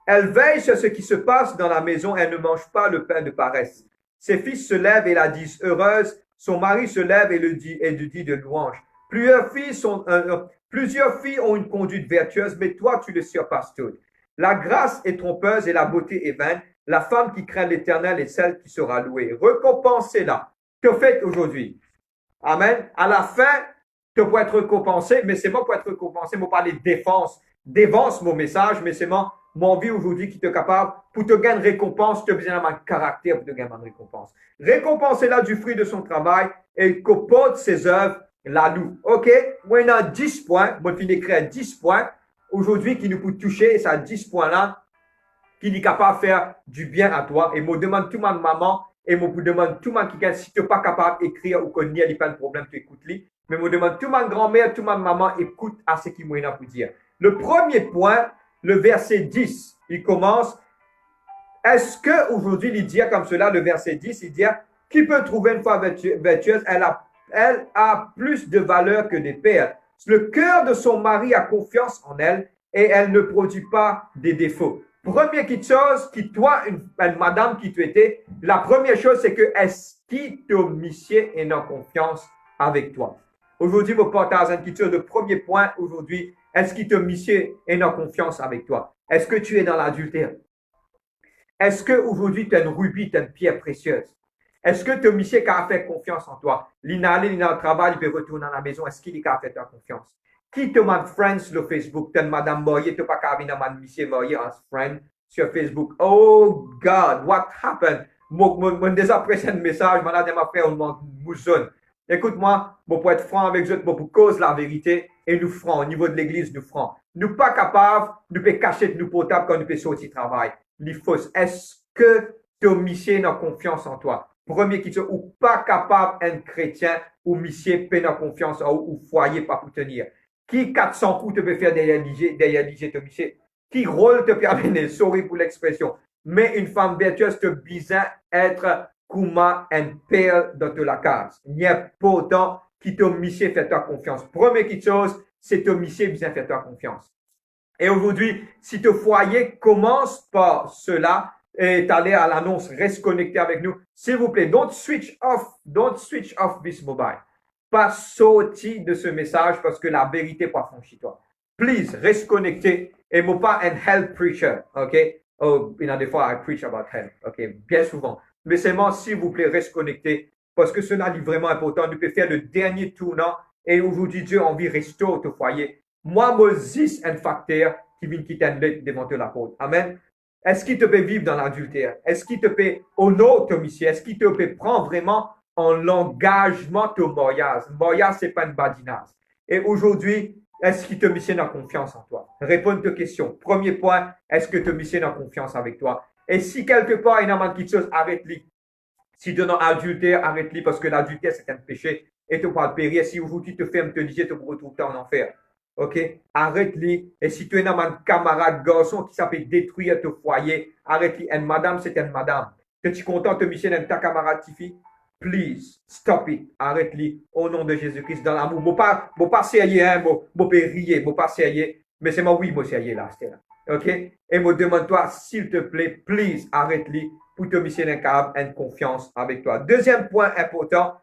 Speaker 1: Elle veille sur ce qui se passe dans la maison. Elle ne mange pas le pain de paresse. Ses fils se lèvent et la disent heureuse. Son mari se lève et lui dit de louange. Plusieurs filles ont une conduite vertueuse, mais toi, tu le surpasses toutes. La grâce est trompeuse et la beauté est vaine. La femme qui craint l'Éternel est celle qui sera louée. Récompensez-la. Que faites aujourd'hui? Amen. À la fin, tu peux être récompensé, mais c'est moi pour être récompensé. Moi, parler défense mon message, mais c'est moi, mon vie aujourd'hui qui est capable, pour te gagner une récompense, tu as besoin d'un caractère pour te gagner une récompense. Récompensez-la du fruit de son travail et qu'au pot de ses œuvres, la loue. OK? Moi, il y a 10 points. Moi, je finis d'écrire 10 points aujourd'hui qui nous peut toucher, et ça 10 points-là, qui est capable de faire du bien à toi. Et moi, demande tout le monde, maman, et moi, vous demande tout le monde qui gagne, si tu n'es pas capable d'écrire ou qu'on n'y a pas de problème, tu écoutes-les. Mais moi, demande tout le monde, grand-mère, tout le monde, maman, écoute à ce qu'il m'a pour dire. Le premier point, le verset 10, il commence. Est-ce qu'aujourd'hui, il dit comme cela, le verset 10, il dit, qui peut trouver une femme vertueuse? Elle a plus de valeur que des pères. Le cœur de son mari a confiance en elle et elle ne produit pas des défauts. Première chose, qui toi, une madame qui tu étais, la première chose, c'est que est-ce qu'il te monsieur et en confiance avec toi? Aujourd'hui, vous partagez une question de premier point aujourd'hui. Est-ce qu'il te monsieur et en confiance avec toi? Est-ce que tu es dans l'adultère? Est-ce qu'aujourd'hui, tu as une rubis, tu as une pierre précieuse? Est-ce que ton monsieur qui a fait confiance en toi? L'inalé, il est au travail, il peut retourner à la maison. Est-ce qu'il a fait confiance? Qui te m'a friend sur Facebook? Tu as madame Boyer, tu n'as pas qu'à venir à monsieur Boyer as friend sur Facebook. Oh God, what happened? Mon déjà apprécié un message, mon a m'a fait un mouson. Écoute-moi, pour être franc avec eux, pour cause la vérité, et nous ferons, au niveau de l'église, nous ferons. Nous pas capables, nous pouvons cacher de nous portables quand nous pouvons sortir travail. Les fausses. Est-ce que tu as mis dans confiance en toi? Premier qui ou pas capable un chrétien ou monsieur peut dans confiance en ou foyer pas pour tenir. Qui 400 coups te peut faire derrière te monsieur? Qui rôle te peut amener? Sorry pour l'expression. Mais une femme vertueuse te besoin être comme un père dans la case. Il n'y a pas autant qui te monsieur fait toi confiance. Première chose, c'est te monsieur besoin faire toi confiance. Et aujourd'hui, si ton foyer commence par cela, et t'aller à l'annonce, reste connecté avec nous. S'il vous plaît, don't switch off this mobile. Pas sortir de ce message parce que la vérité pas franchie toi. Please, reste connecté. Et moi pas un hell preacher, ok? Oh, il y a des fois, I preach about hell, ok? Bien souvent. Mais seulement, s'il vous plaît, reste connecté parce que cela est vraiment important. Nous pouvons faire le dernier tournant et aujourd'hui, Dieu a envie de restaurer ton foyer. Moi, Moses, un facteur qui vient quitter devant la porte. Amen. Est-ce qu'il te peut vivre dans l'adultère? Est-ce qu'il te peut honorer ton mission? Est-ce qu'il te peut prendre vraiment en l'engagement ton mariage? Mariage, ce n'est pas une badinage. Et aujourd'hui, est-ce qu'il te missionne en confiance en toi? Réponds à tes questions. Premier point, est-ce que tu missionnes en confiance avec toi? Et si quelque part, il y a quelque chose, arrête-le. Si tu es dans l'adultère, arrête-le parce que l'adultère, c'est un péché et tu vas périr. Si aujourd'hui tu te fermes, te disais, tu te retrouves en enfer. OK? Arrête-le. Et si tu es dans un camarade garçon qui s'appelle détruire ton foyer, arrête-le. Une madame, c'est une madame. Que tu es content de missionner ta camarade Tifi? Please, stop it. Arrête-le. Au nom de Jésus-Christ, dans l'amour. Bon, pas sérieux, hein. Bon, rire. Bon, pas sérieux. Mais c'est moi, oui, moi, sérieux, là. OK? Et me demande-toi, s'il te plaît, please, arrête-le pour te missionner une confiance avec toi. Deuxième point important,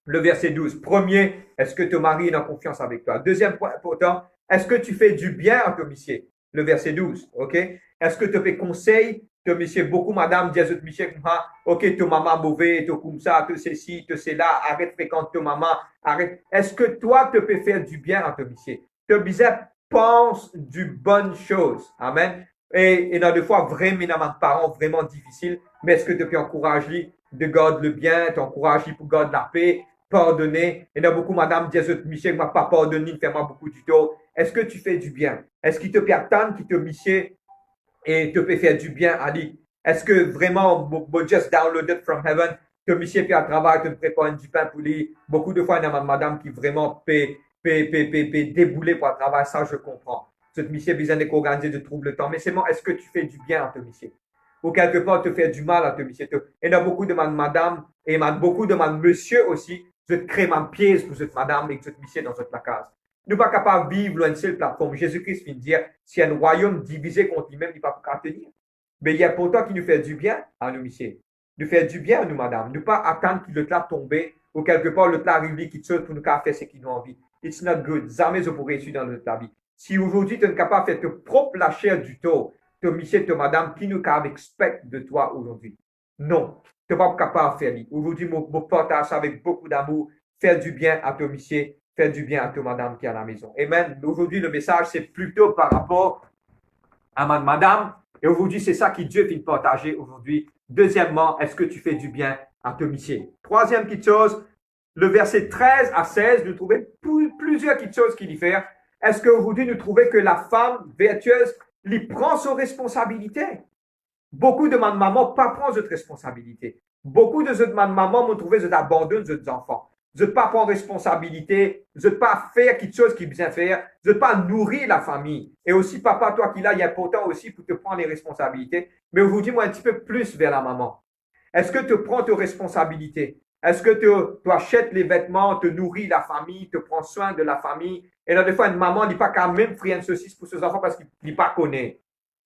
Speaker 1: le verset 12. Premier, est-ce que ton mari est en confiance avec toi? Deuxième point important, est-ce que tu fais du bien à ton monsieur? Le verset 12, ok? Est-ce que tu fais conseil? Ton monsieur, beaucoup madame, disent au monsieur, ok, ton maman mauvais, ton comme ça, ton ceci, ton cela, arrête fréquenter ton maman, arrête. Est-ce que toi, tu peux faire du bien à ton monsieur? Ton monsieur pense du bonne chose. Amen. Et dans des fois, vraiment, parents vraiment difficiles, mais est-ce que tu peux encourager de garder le bien, t'encourager pour garder la paix, pardonner. Il y a beaucoup, madame, Jésus, Michel, m'a pas pardonné, fait-moi beaucoup du tort. Est-ce que tu fais du bien? Est-ce qu'il te peut attendre, qu'il te Michel, et te peut faire du bien à lui? Est-ce que vraiment, just download it from heaven, que Michel fait un travail, te prépare du pain pour lui? Beaucoup de fois, il y a madame qui vraiment peut débouler pour un travail, ça je comprends. Cette Michel besoin d'organiser de troubles le temps. Mais c'est moi, est-ce que tu fais du bien à ton Michel? Ou quelque part te faire du mal à te monsieur. Il y a beaucoup de madame et beaucoup de monsieur aussi. Je crée ma pièce pour cette madame et cette monsieur dans cette case. Nous ne sommes pas capables de vivre loin de cette plateforme. Jésus-Christ vient de dire, si un royaume divisé contre lui-même, il ne peut pas tenir. Mais il y a pourtant qui nous fait du bien à nous, monsieur. Nous fait du bien à nous, madame. Nous ne pas attendre qu'il le clap tomber ou quelque part le clap arrive qui saute pour nous faire ce qu'il nous envie. It's not good. Jamais je pourrais réussir dans notre vie. Si aujourd'hui tu es capable de faire te propre la chair du tort, te monsieur, te madame, qui nous expecte de toi aujourd'hui? Non, tu n'es pas capable de faire. Aujourd'hui, je partage avec beaucoup d'amour, faire du bien à ton monsieur, faire du bien à ta madame qui est à la maison. Amen. Aujourd'hui, le message, c'est plutôt par rapport à ma madame. Et aujourd'hui, c'est ça que Dieu vient partager aujourd'hui. Deuxièmement, est-ce que tu fais du bien à ton monsieur? Troisième petite chose, le verset 13 à 16, nous trouvons plusieurs petites choses qui diffèrent. Est-ce qu'aujourd'hui, nous trouvons que la femme vertueuse il prend ses responsabilités. Beaucoup de maman pas prend cette responsabilité. Beaucoup de maman m'ont trouvé que abandonnent leurs enfants. Je ne pas prendre responsabilité, je ne pas faire quelque chose qui bien faire, je ne pas nourrir la famille. Et aussi, papa, toi qui là, il est important aussi pour te prendre les responsabilités. Mais aujourd'hui, moi, un petit peu plus vers la maman. Est-ce que tu prends tes responsabilités? Est-ce que tu achètes les vêtements, te nourris la famille, te prends soin de la famille? Et là, des fois, une maman n'est pas quand même friande une saucisse pour ses enfants parce qu'il n'est pas connaît.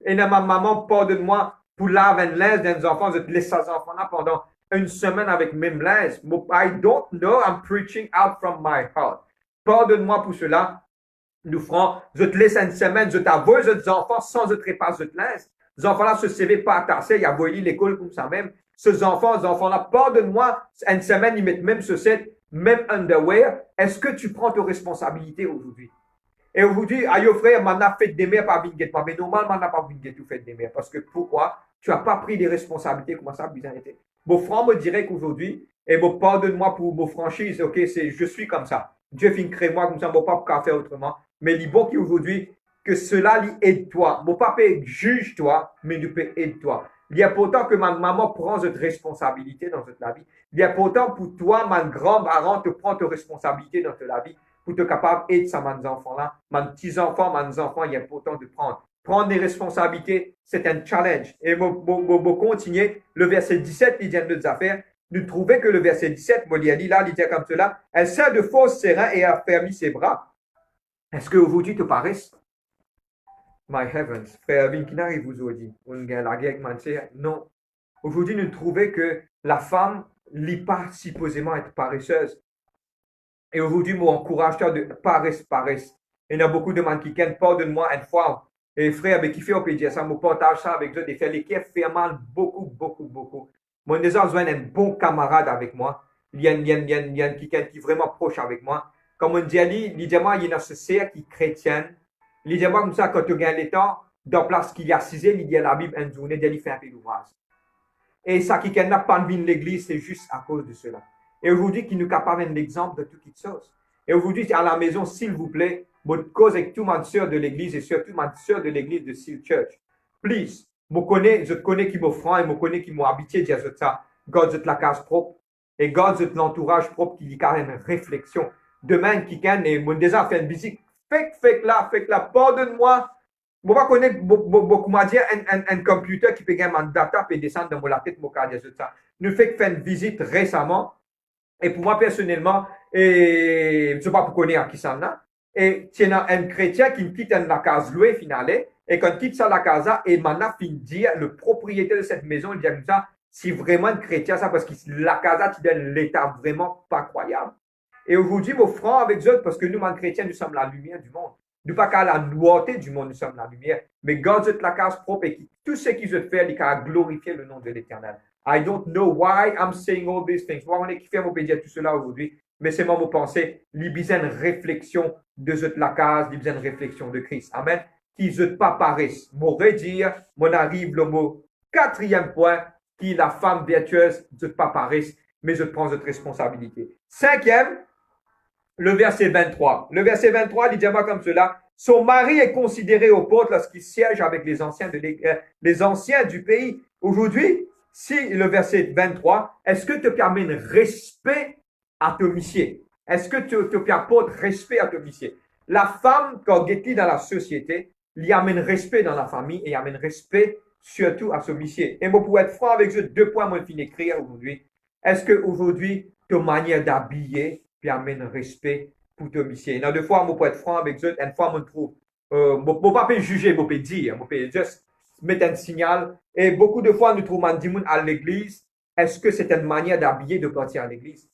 Speaker 1: Et là, ma maman, pardonne-moi, pour laver un linge des enfants, je te laisse ces enfants-là pendant une semaine avec même linge. I don't know, I'm preaching out from my heart. Pardonne-moi pour cela. Nous ferons, je te laisse une semaine, je t'avoue les enfants sans je te répasse de linge. Les enfants-là se servaient pas à tasser, ils envoyaient l'école comme ça même. Ces enfants-là, pardonne-moi, une semaine, ils mettent même chaussettes, même underwear. Est-ce que tu prends tes responsabilités aujourd'hui? Et aujourd'hui, aïe frère, maintenant fait des mères par Vinget. Mais normalement, n'a pas Vinget tout fait des mères. Parce que pourquoi? Tu n'as pas pris des responsabilités. Comment ça, bizarre été? Mon frère me dirait qu'aujourd'hui, et mon pardonne-moi pour mon franchise, ok, je suis comme ça. Dieu fin crée moi comme ça, mon papa peut faire autrement. Mais il bon qu'aujourd'hui, que cela lui aide toi. Mon papa juge toi, mais il peut aider toi. Il est important que ma maman prend cette responsabilité dans toute la vie. Il est important pour toi, ma grand-parent, te prendre tes responsabilités dans toute la vie pour te capable d'aider ça, mes enfants-là. Mes petits-enfants, mes enfants, il est important de prendre. Prendre des responsabilités, c'est un challenge. Et pour continuer, le verset 17, il dit de nos affaires. Nous trouvons que le verset 17, il dit là, il dit comme cela. Elle sert de faux serein et a fermé ses bras. Est-ce qu'aujourd'hui te paraissent? My heavens, frère Vinkinari vous a dit, on gagne la guerre avec non. Aujourd'hui, nous trouvons que la femme n'est pas supposément être paresseuse. Et aujourd'hui, moi, encourage toi de paresse. Il y a beaucoup de gens qui viennent, pardonne-moi une fois. Et frère, qui fait, on peut dire ça, je partage ça avec eux, de faire les qui fait mal beaucoup. Moi, j'ai besoin d'un bon camarade avec moi. Il y a quelqu'un qui est vraiment proche avec moi. Comme on dit, il y a une associée qui est chrétienne. Il dit moi comme ça, quand tu gagnes le temps, dans place qu'il y a 6 heures, il y a la Bible, une journée, il fait un peu d'ouvrage. Et ça qui n'a pas de l'église, c'est juste à cause de cela. Et aujourd'hui, qui nous capable d'un exemple de toutes les choses. Et aujourd'hui, à la maison, s'il vous plaît, votre cause avec tout ma soeur de l'église et surtout ma soeur de l'église de Seal Church. Please, je te connais qui m'offrant et je connais qui m'ont habitué à dire ça. Garde la case propre et garde l'entourage propre qui a une réflexion. Demain, qui gagne, et mon déjà fait une visite. Fake là, pardonne-moi. Je ne vais pas connaître beaucoup un computer qui peut gagner mon data et descendre dans la tête, mon cas de ça. Nous fait une visite récemment. Et pour moi, personnellement, et je ne sais pas pour connaître qui ça là. Et tu as un chrétien qui quitte la case louée finale. Et quand il quitte ça, la casa, et maintenant, fin dire, le propriétaire de cette maison, il dit comme ça, si vraiment un chrétien, ça, parce que la casa, tu donnes l'état vraiment pas croyable. Et aujourd'hui, mon frère avec eux, parce que nous, les chrétiens, nous sommes la lumière du monde. Nous pas qu'à la noirté du monde, nous sommes la lumière. Mais garde la case propre et tout ce qu'ils veulent faire, ils ont glorifier le nom de l'Éternel. I don't know why I'm saying all these things. Moi, on est qui fait mon dire tout cela aujourd'hui, mais c'est moi mon pensée. Il y a une réflexion de la case, il y a une réflexion de Christ. Amen. Qui ne pas paraissent. Mon redire, mon arrive le mot 4e point, qui la femme vertueuse ne pas paraissent, mais je prends cette responsabilité. 5e, le verset 23. Le verset 23, il dit comme cela. Son mari est considéré aux portes lorsqu'il siège avec les anciens du pays. Aujourd'hui, si le verset 23, est-ce que tu permets respect à ton monsieur? Est-ce que tu apportes respect à ton monsieur? La femme, quand elle est dans la société, il y amène respect dans la famille et il amène respect surtout à son monsieur. Et moi, pour être franc avec eux, 2 points, moi, je finis d'écrire aujourd'hui. Est-ce qu'aujourd'hui, ta manière d'habiller puis amène respect pour ton monsieur? Il y a 2 fois, moi, pour être franc avec eux, une fois, moi, je trouve, moi, pas juger, moi, dire, moi, juste mettre un signal. Et beaucoup de fois, nous trouvons à l'église. Est-ce que c'est une manière d'habiller de partir à l'église?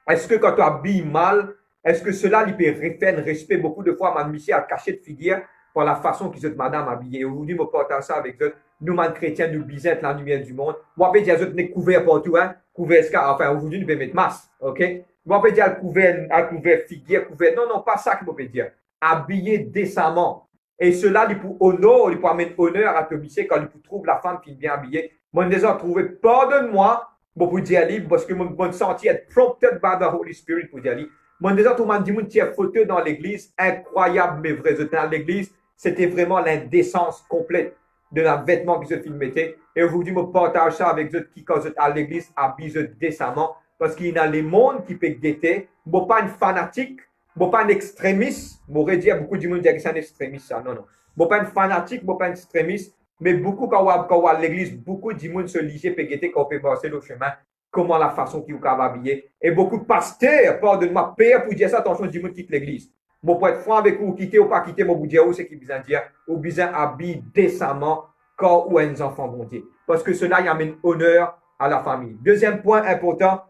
Speaker 1: Est-ce que quand tu habilles mal, est-ce que cela lui peut faire un respect? Beaucoup de fois, ma monsieur a caché de figure par la façon qu'ils sont madame habillée. Aujourd'hui, je partage ça avec eux. Nous, les chrétiens, nous bisons la lumière du monde. Moi, je peux dire, nous sommes couverts partout, hein. Couverts, enfin, aujourd'hui, nous pouvons mettre masque, ok? Moi, je peux dire, couvert figure, couvert. Non, pas ça que je peux dire. Habillé décemment. Et cela, il peut honneur, il peut amener honneur à ton monsieur quand il trouve la femme qui est bien habillée. Moi, je les trouvé, pardonne-moi, pour dire libre, parce que je me sens être prompted by the Holy Spirit pour dire libre. Moi, déjà, tout le monde dit, qu'il y a photo dans l'église, incroyable, mais vrai. Dans l'église, c'était vraiment l'indécence complète de la vêtement qu'ils se mettaient. Et aujourd'hui, je partage ça avec eux qui, quand ils sont à l'église, habillent décemment. Parce qu'il y a les mondes qui peuvent guetter. Je ne suis pas un fanatique, je ne suis pas un extrémiste. Je pourrais dire, beaucoup de monde dit que c'est un extrémiste, ça. Non. Je ne suis pas un fanatique, je ne suis pas un extrémiste. Mais beaucoup, quand on va à l'église, beaucoup de monde se liger, peut guetter quand on peut passer le chemin. Comment la façon qu'ils sont habillés. Et beaucoup de pasteurs, pardonne-moi, père pour dire ça, attention, du monde quitte l'église. Moi, pour être franc avec vous, quitter ou pas quitter, moi, vous dire où c'est qu'il besoin dire, ou besoin habiller décemment quand ou un enfant vont dire. Parce que cela y amène honneur à la famille. 2e point important,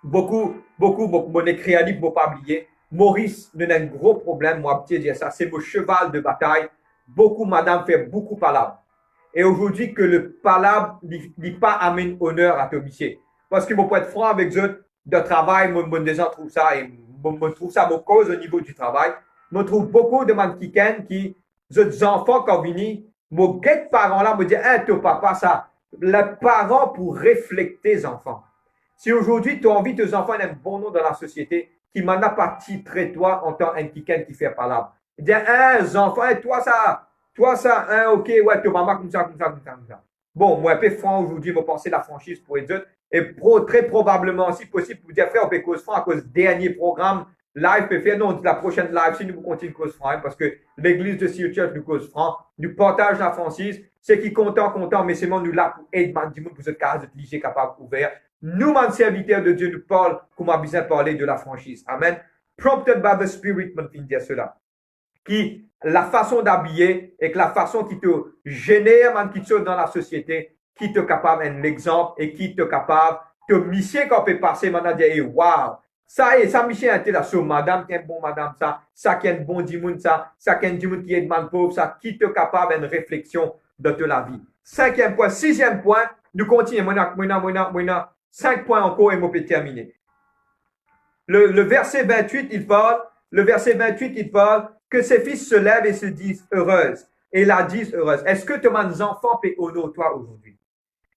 Speaker 1: beaucoup, mon créatif, ne pas oublier. Maurice, nous a un gros problème, moi, petit dire ça, c'est mon cheval de bataille. Beaucoup, madame, fait beaucoup palabre. Et aujourd'hui, que le palabre n'est pas amène honneur à ton métier. Parce que moi, pour être franc avec eux, de travail, moi, déjà trouve ça, et je trouve ça mon cause au niveau du travail. Je trouve beaucoup de gens qui, les enfants, quand ils viennent, mon parents là, me disent, ton papa, ça, les parents pour refléter les enfants. Si aujourd'hui tu as envie que tes enfants aient un bon nom dans la société, qui m'en a pas titré toi en tant qu'un qui fait parler. Dire, les enfants, toi ça, ok, ouais, ta maman comme ça, comme ça, comme ça, comme ça. Bon, moi, un peu franc aujourd'hui, je vais passer la franchise pour les autres. Et très probablement, si possible, pour dire, frère, on peut cause franc à cause dernier programme live peut faire, non, la prochaine live, si nous continuons cause franc, parce que l'église de Seal Church nous cause franc, nous partage la franchise, c'est qui content, mais c'est nous là pour aider, pour cette case de cliché capable ouvert. Nous, man serviteurs de Dieu, nous parlons, comme on a besoin de parler de la franchise. Amen. Prompted by the Spirit, man, fin dire cela. Qui, la façon d'habiller et que la façon qui te génère, man, qui te dans la société, qui te capable un exemple et qui te capable de mission qu'on peut passer, maintenant, dire, wow, ça est, ça, Michel, était là, sur madame, qui est un bon madame, ça, qui est un bon dimoun, ça, qui est un dimoun qui est man pauvre, ça, qui te capable une réflexion de la vie. 5e point. 6e point, nous continuons, 5 points encore et on peut terminer. Le verset 28, il parle que ses fils se lèvent et se disent heureuses. Et la disent heureuse. Est-ce que tes enfants peuvent honorer toi aujourd'hui?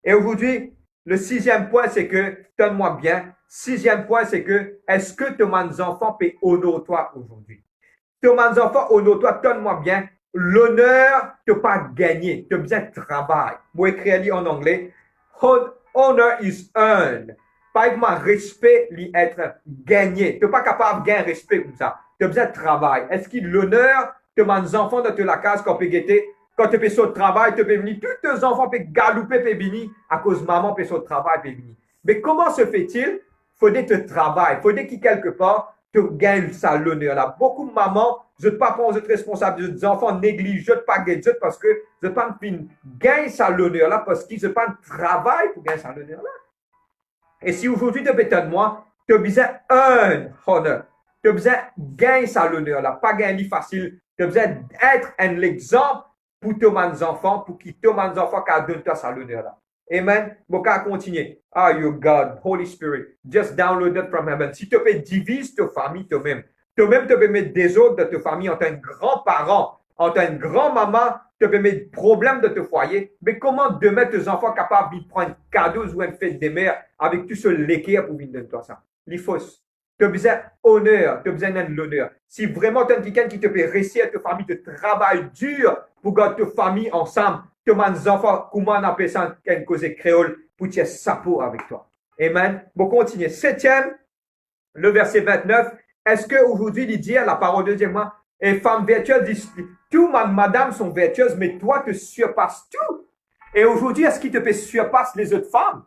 Speaker 1: Et aujourd'hui, le 6e point, c'est que, donne-moi bien, 6e point, c'est que, est-ce que tes enfants peuvent honorer toi aujourd'hui? Tes enfants honorent toi, donne-moi bien, l'honneur, tu n'as pas gagné, tu as besoin de travail. Moi, écrit en anglais, honor is earned. Pas exemple, respect, être gagné. Tu n'es pas capable de gagner respect comme ça. Tu as besoin de travail. Est-ce que l'honneur, tu as enfants dans la case quand tu peux quand tu fais sur le travail, tu peux venir, tous tes enfants peuvent galouper, peuvent venir, à cause de maman, peut sur le travail, peut venir. Mais comment se fait-il? Faudrait te travailler. Faudrait qu'il quelque part, te gagne ça l'honneur là. Beaucoup de mamans, je ne pas prendre votre responsabilité, des enfants négligent, je ne pas gagner parce que je ne pas gagner ça l'honneur là, parce qu'ils ne pas de travail pour gagner ça l'honneur là. Et si aujourd'hui tu de moi, tu as besoin d'un honneur. Tu as besoin de gagner ça l'honneur là, pas gagner facile. Tu as besoin d'être un exemple pour tes enfants, pour qu'ils tes enfants qui donnent toi ça l'honneur là. Amen. Bon, qu'à continuer. Ah, your God, Holy Spirit, just download it from heaven. Si tu peux diviser ta famille toi-même, toi-même tu peux mettre des autres de ta famille en tant que grand-parent, en tant que grand-maman, tu peux mettre problème de ton foyer, mais comment demain tes enfants capables de prendre cadeaux ou une fête des mères avec tout ce l'équerre pour venir de toi ça? Les fausses. Tu as besoin d'honneur, tu as besoin de l'honneur. Si vraiment tu as quelqu'un qui te peut réussir ta famille, de travail dur pour garder ta famille ensemble, tu as des enfants, comment on appelle ça, qui cause créole, pour tirer sapo avec toi. Amen. Bon, continuer. 7e, le verset 29. Est-ce qu'aujourd'hui, il dit la parole de Dieu, moi, et femmes vertueuses, tout madame sont vertueuses, mais toi, te surpasses tout. Et aujourd'hui, est-ce qu'il te peut surpasser les autres femmes?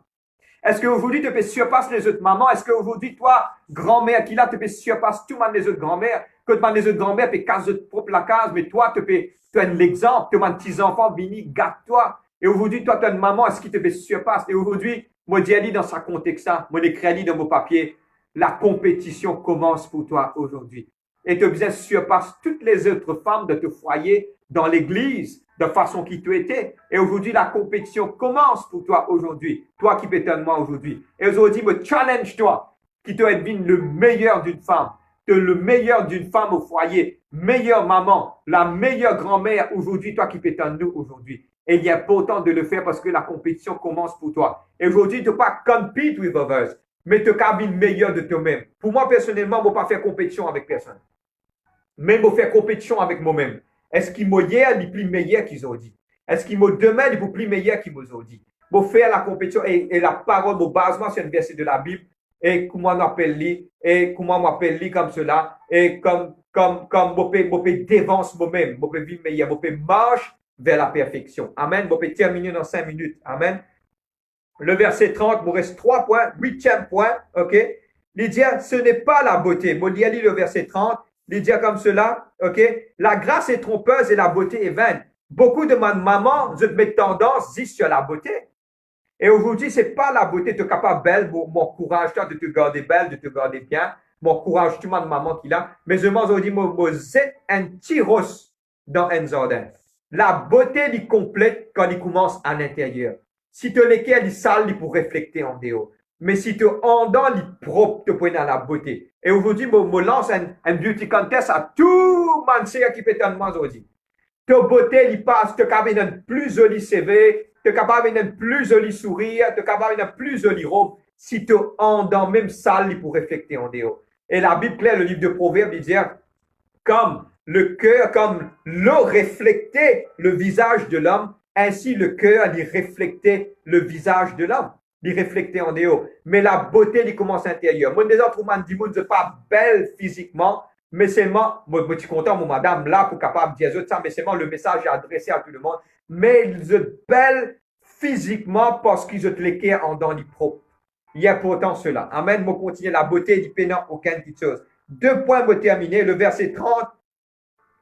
Speaker 1: Est-ce qu'aujourd'hui, tu peux surpasser les autres mamans? Est-ce qu'aujourd'hui, toi, grand-mère, qui là, tu peux surpasser tout les autres grand-mères? Que les autres grand-mères peuvent casser propre la case, mais toi, tu as l'exemple, tu as petits enfants, vini, gâte-toi. Et aujourd'hui, toi, tu as une maman, est-ce qu'il te peut surpasser? Et aujourd'hui, moi, j'ai dit dans sa contexte, moi, j'ai dans mon papier, la compétition commence pour toi aujourd'hui. Et tu as besoin de surpasser toutes les autres femmes de ton foyer dans l'église, de façon qui tu étais. Et aujourd'hui, la compétition commence pour toi aujourd'hui. Toi qui peux moi aujourd'hui. Et aujourd'hui, me challenge toi, qui doit être le meilleur d'une femme. Le meilleur d'une femme au foyer. Meilleure maman, la meilleure grand-mère aujourd'hui, toi qui peux nous aujourd'hui. Et il est important de le faire parce que la compétition commence pour toi. Et aujourd'hui, tu ne pas compete with others, mais tu as le meilleur de toi-même. Pour moi, personnellement, je ne vais pas faire compétition avec personne. Même je faire compétition avec moi-même. Est-ce qu'il m'a hier, il est plus meilleur qu'ils ont dit? Est-ce qu'il m'a demain, il est plus meilleur qu'ils m'ont dit? Pour faire la compétition et la parole, basement sur un verset de la Bible, et comment on appelle lui, et comment on appelle lui comme cela, et comme je peux dévance moi-même, je peux vivre meilleur, je peux marcher vers la perfection. Amen. Je peux terminer dans 5 minutes. Amen. Le verset 30, il me reste 3 points. 8e point, ok? Il dit, ce n'est pas la beauté. Moi, il lit le verset 30. Il dit comme cela, ok? La grâce est trompeuse et la beauté est vaine. Beaucoup de mamans, je mets tendance, disent sur la beauté. Et aujourd'hui, c'est pas la beauté, tu es capable belle, m'encourage toi de te garder belle, de te garder bien, m'encourage tout le monde maman qui l'a. Mais je m'en dis, moi, c'est un tiros dans un jardin. La beauté, il complète quand il commence à l'intérieur. Si tu l'équerre, il sale, il pour refléter en dehors. Mais si tu en dedans, il propre, tu peux dans la beauté. Et aujourd'hui, je lance un beauty contest à tout le monde qui peut être aujourd'hui. Ta beauté, il passe, tu as un plus joli CV, tu es capable d'un plus joli sourire, tu es capable d'un plus joli robe, si tu es en dans même salle, il pour refléter en dehors. Et la Bible claire, le livre de Proverbes, il dit, comme le cœur, comme l'eau reflétait le visage de l'homme, ainsi le cœur il reflétait le visage de l'homme. Il reflétait en dehors. Mais la beauté, il commence intérieur. Moi, des autres, on dit, moi, je ne pas belle physiquement, mais seulement, moi, je suis content, mon madame, là, pour capable de dire ça, mais seulement le message est adressé à tout le monde. Mais ils sont belles physiquement parce qu'ils ont les en dans les propres. Il y a pourtant cela. Amen. Moi, continuer la beauté du pénant aucune petite chose. 2 points, moi, terminé. Le verset 30,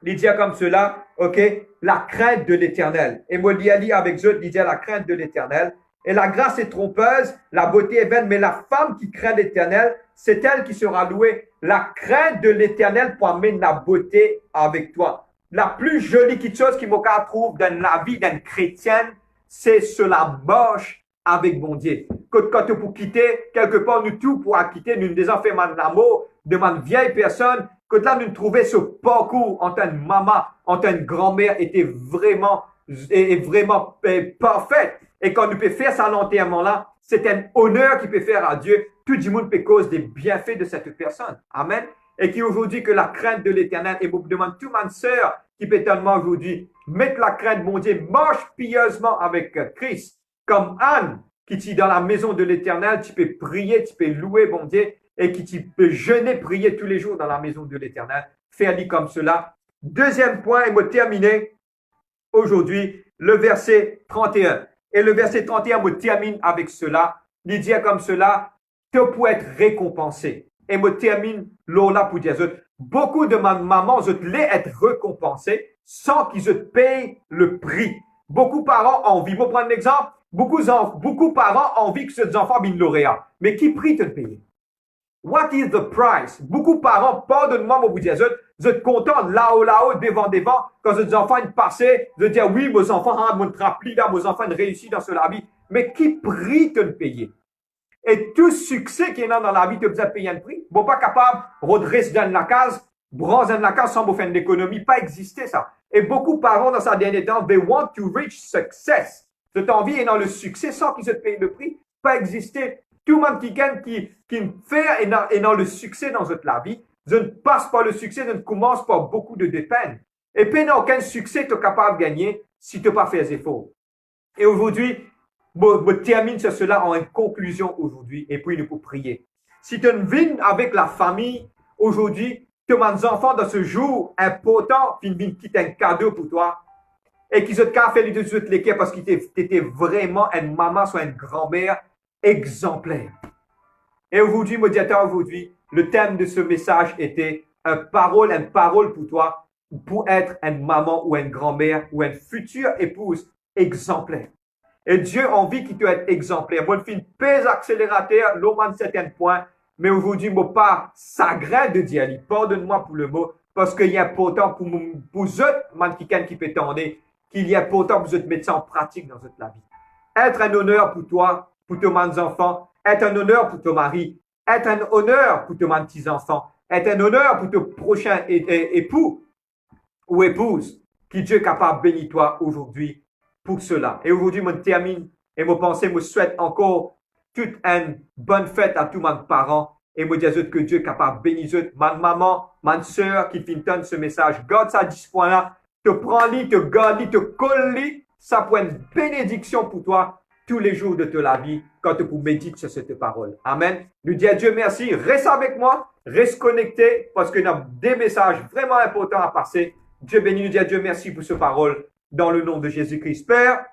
Speaker 1: il dit comme cela, ok, la crainte de l'éternel. Et moi, il dit avec eux, il dit la crainte de l'éternel. Et la grâce est trompeuse, la beauté est vaine, mais la femme qui craint l'éternel, c'est elle qui sera louée. La crainte de l'éternel pour amener la beauté avec toi. La plus jolie chose qui m'a trouve dans la vie d'une chrétienne, c'est cela marche avec bon Dieu. Quand tu pour quitter, quelque part, nous tout pour quitter, nous des enfants de l'amour, de ma vieille personne, que là, nous trouvons ce parcours en tant que maman, en tant que grand-mère, était vraiment parfait. Et quand nous pouvons faire ça à l'enterrement-là, c'est un honneur qu'il peut faire à Dieu. Tout le monde peut cause des bienfaits de cette personne. Amen. Et qui aujourd'hui que la crainte de l'éternel, et vous demande tout ma sœur qui peut tellement aujourd'hui mettre la crainte de mon Dieu, marche pieusement avec Christ. Comme Anne, qui dit dans la maison de l'éternel, tu peux prier, tu peux louer mon Dieu, et qui tu peux jeûner, prier tous les jours dans la maison de l'éternel. Faire-le comme cela. Deuxième point, et me terminer aujourd'hui, le verset 31. Et le verset 31 me termine avec cela. Il dit comme cela, tu peux être récompensé. Et me termine là pour dire, beaucoup de ma maman, je voulais être récompensé sans qu'ils payent le prix. Beaucoup de parents ont envie. Je vais prendre un exemple. Beaucoup de parents ont envie que ces enfants viennent lauréats. Mais qui prix te payer? What is the price? Beaucoup de parents, pardonne-moi, je vous dis, vous êtes contents là-haut, devant, quand ces enfants passaient, de dire, oui, mes enfants, mon rempli là, mes enfants réussissent dans cela vie. Mais qui prix te le payer? Et tout succès qu'il y a dans la vie, tu as payer un prix. Bon, pas capable, redresser dans la case, bronze dans la case sans vous faire une économie, pas exister ça. Et beaucoup de parents dans sa dernière temps, they want to reach success. Cette envie est dans le succès sans qu'ils se payent le prix, pas exister. Tout le monde qui fait et dans le succès dans votre vie, je ne passe pas le succès, je ne commence pas beaucoup de dépenses. Et puis, n'a aucun succès tu es capable de gagner si tu n'as pas fait des efforts. Et aujourd'hui, je termine sur cela en une conclusion aujourd'hui, et puis nous pouvons prier. Si tu viens avec la famille aujourd'hui, tu as des enfants dans ce jour important, qui viennent quitter un cadeau pour toi, et qui ont fait les deux l'équerre parce que tu étais vraiment une maman, soit une grand-mère exemplaire. Et aujourd'hui, médiateur, aujourd'hui, le thème de ce message était une parole pour toi, pour être une maman ou une grand-mère ou une future épouse exemplaire. Et Dieu a envie qu'il te être exemplaire. Moi, je fais une pèse accélérateur, l'homme à un certain point, mais aujourd'hui, je pas s'agrée de dire, pardonne-moi pour le mot, parce qu'il y a important pour vous autres, quelqu'un qui peut t'en qu'il y a important pour vous mettre ça en pratique dans votre vie. Être un honneur pour toi, pour tes enfants, être un honneur pour ton mari, être un honneur pour tes petits-enfants, être un honneur pour ton prochain époux ou épouse, qui Dieu est capable de bénir toi aujourd'hui pour cela. Et aujourd'hui, je termine et je pense, je souhaite encore toute une bonne fête à tous mes parents et je dis que Dieu est capable de bénir ma maman, ma soeur qui finit ce message. Garde ça à 10 points là, te prends-li, te garde-li, te colle-li, ça pour une bénédiction pour toi tous les jours de ta vie quand tu médites sur cette parole. Amen. Nous dis à Dieu merci. Reste avec moi, reste connecté parce qu'il y a des messages vraiment importants à passer. Dieu bénit, nous dis à Dieu merci pour cette parole dans le nom de Jésus-Christ. Père,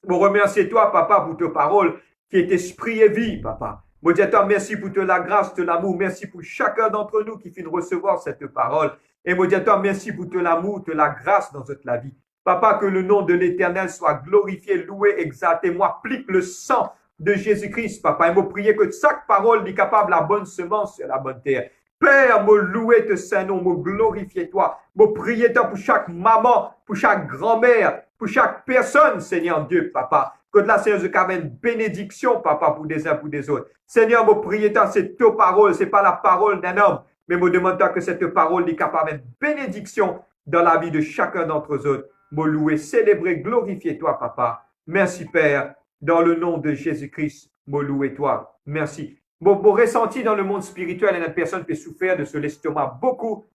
Speaker 1: je remercie toi, papa, pour tes paroles qui est esprit et vie, papa. Je dis à toi merci pour la grâce, l'amour. Merci pour chacun d'entre nous qui finit de recevoir cette parole. Et je dis à toi merci pour l'amour, la grâce dans toute la vie. Papa, que le nom de l'Éternel soit glorifié, loué, exalté. Moi, applique le sang de Jésus-Christ, papa. Et me prier que chaque parole est capable la bonne semence sur la bonne terre. Père, me louer te Saint-Nom, me glorifier toi. Me prier toi pour chaque maman, pour chaque grand-mère, pour chaque personne, Seigneur Dieu, papa. Que de la Seigneur, je capable une bénédiction, papa, pour des uns, pour des autres. Seigneur, me prier toi, c'est ta parole, c'est pas la parole d'un homme. Mais me demande toi que cette parole est capable une bénédiction dans la vie de chacun d'entre eux autres. Me louer, célébrer, glorifier toi, papa. Merci, Père, dans le nom de Jésus-Christ, mon loué toi. Merci. Mon ressenti dans le monde spirituel, une personne peut souffrir de ce l'estomac beaucoup.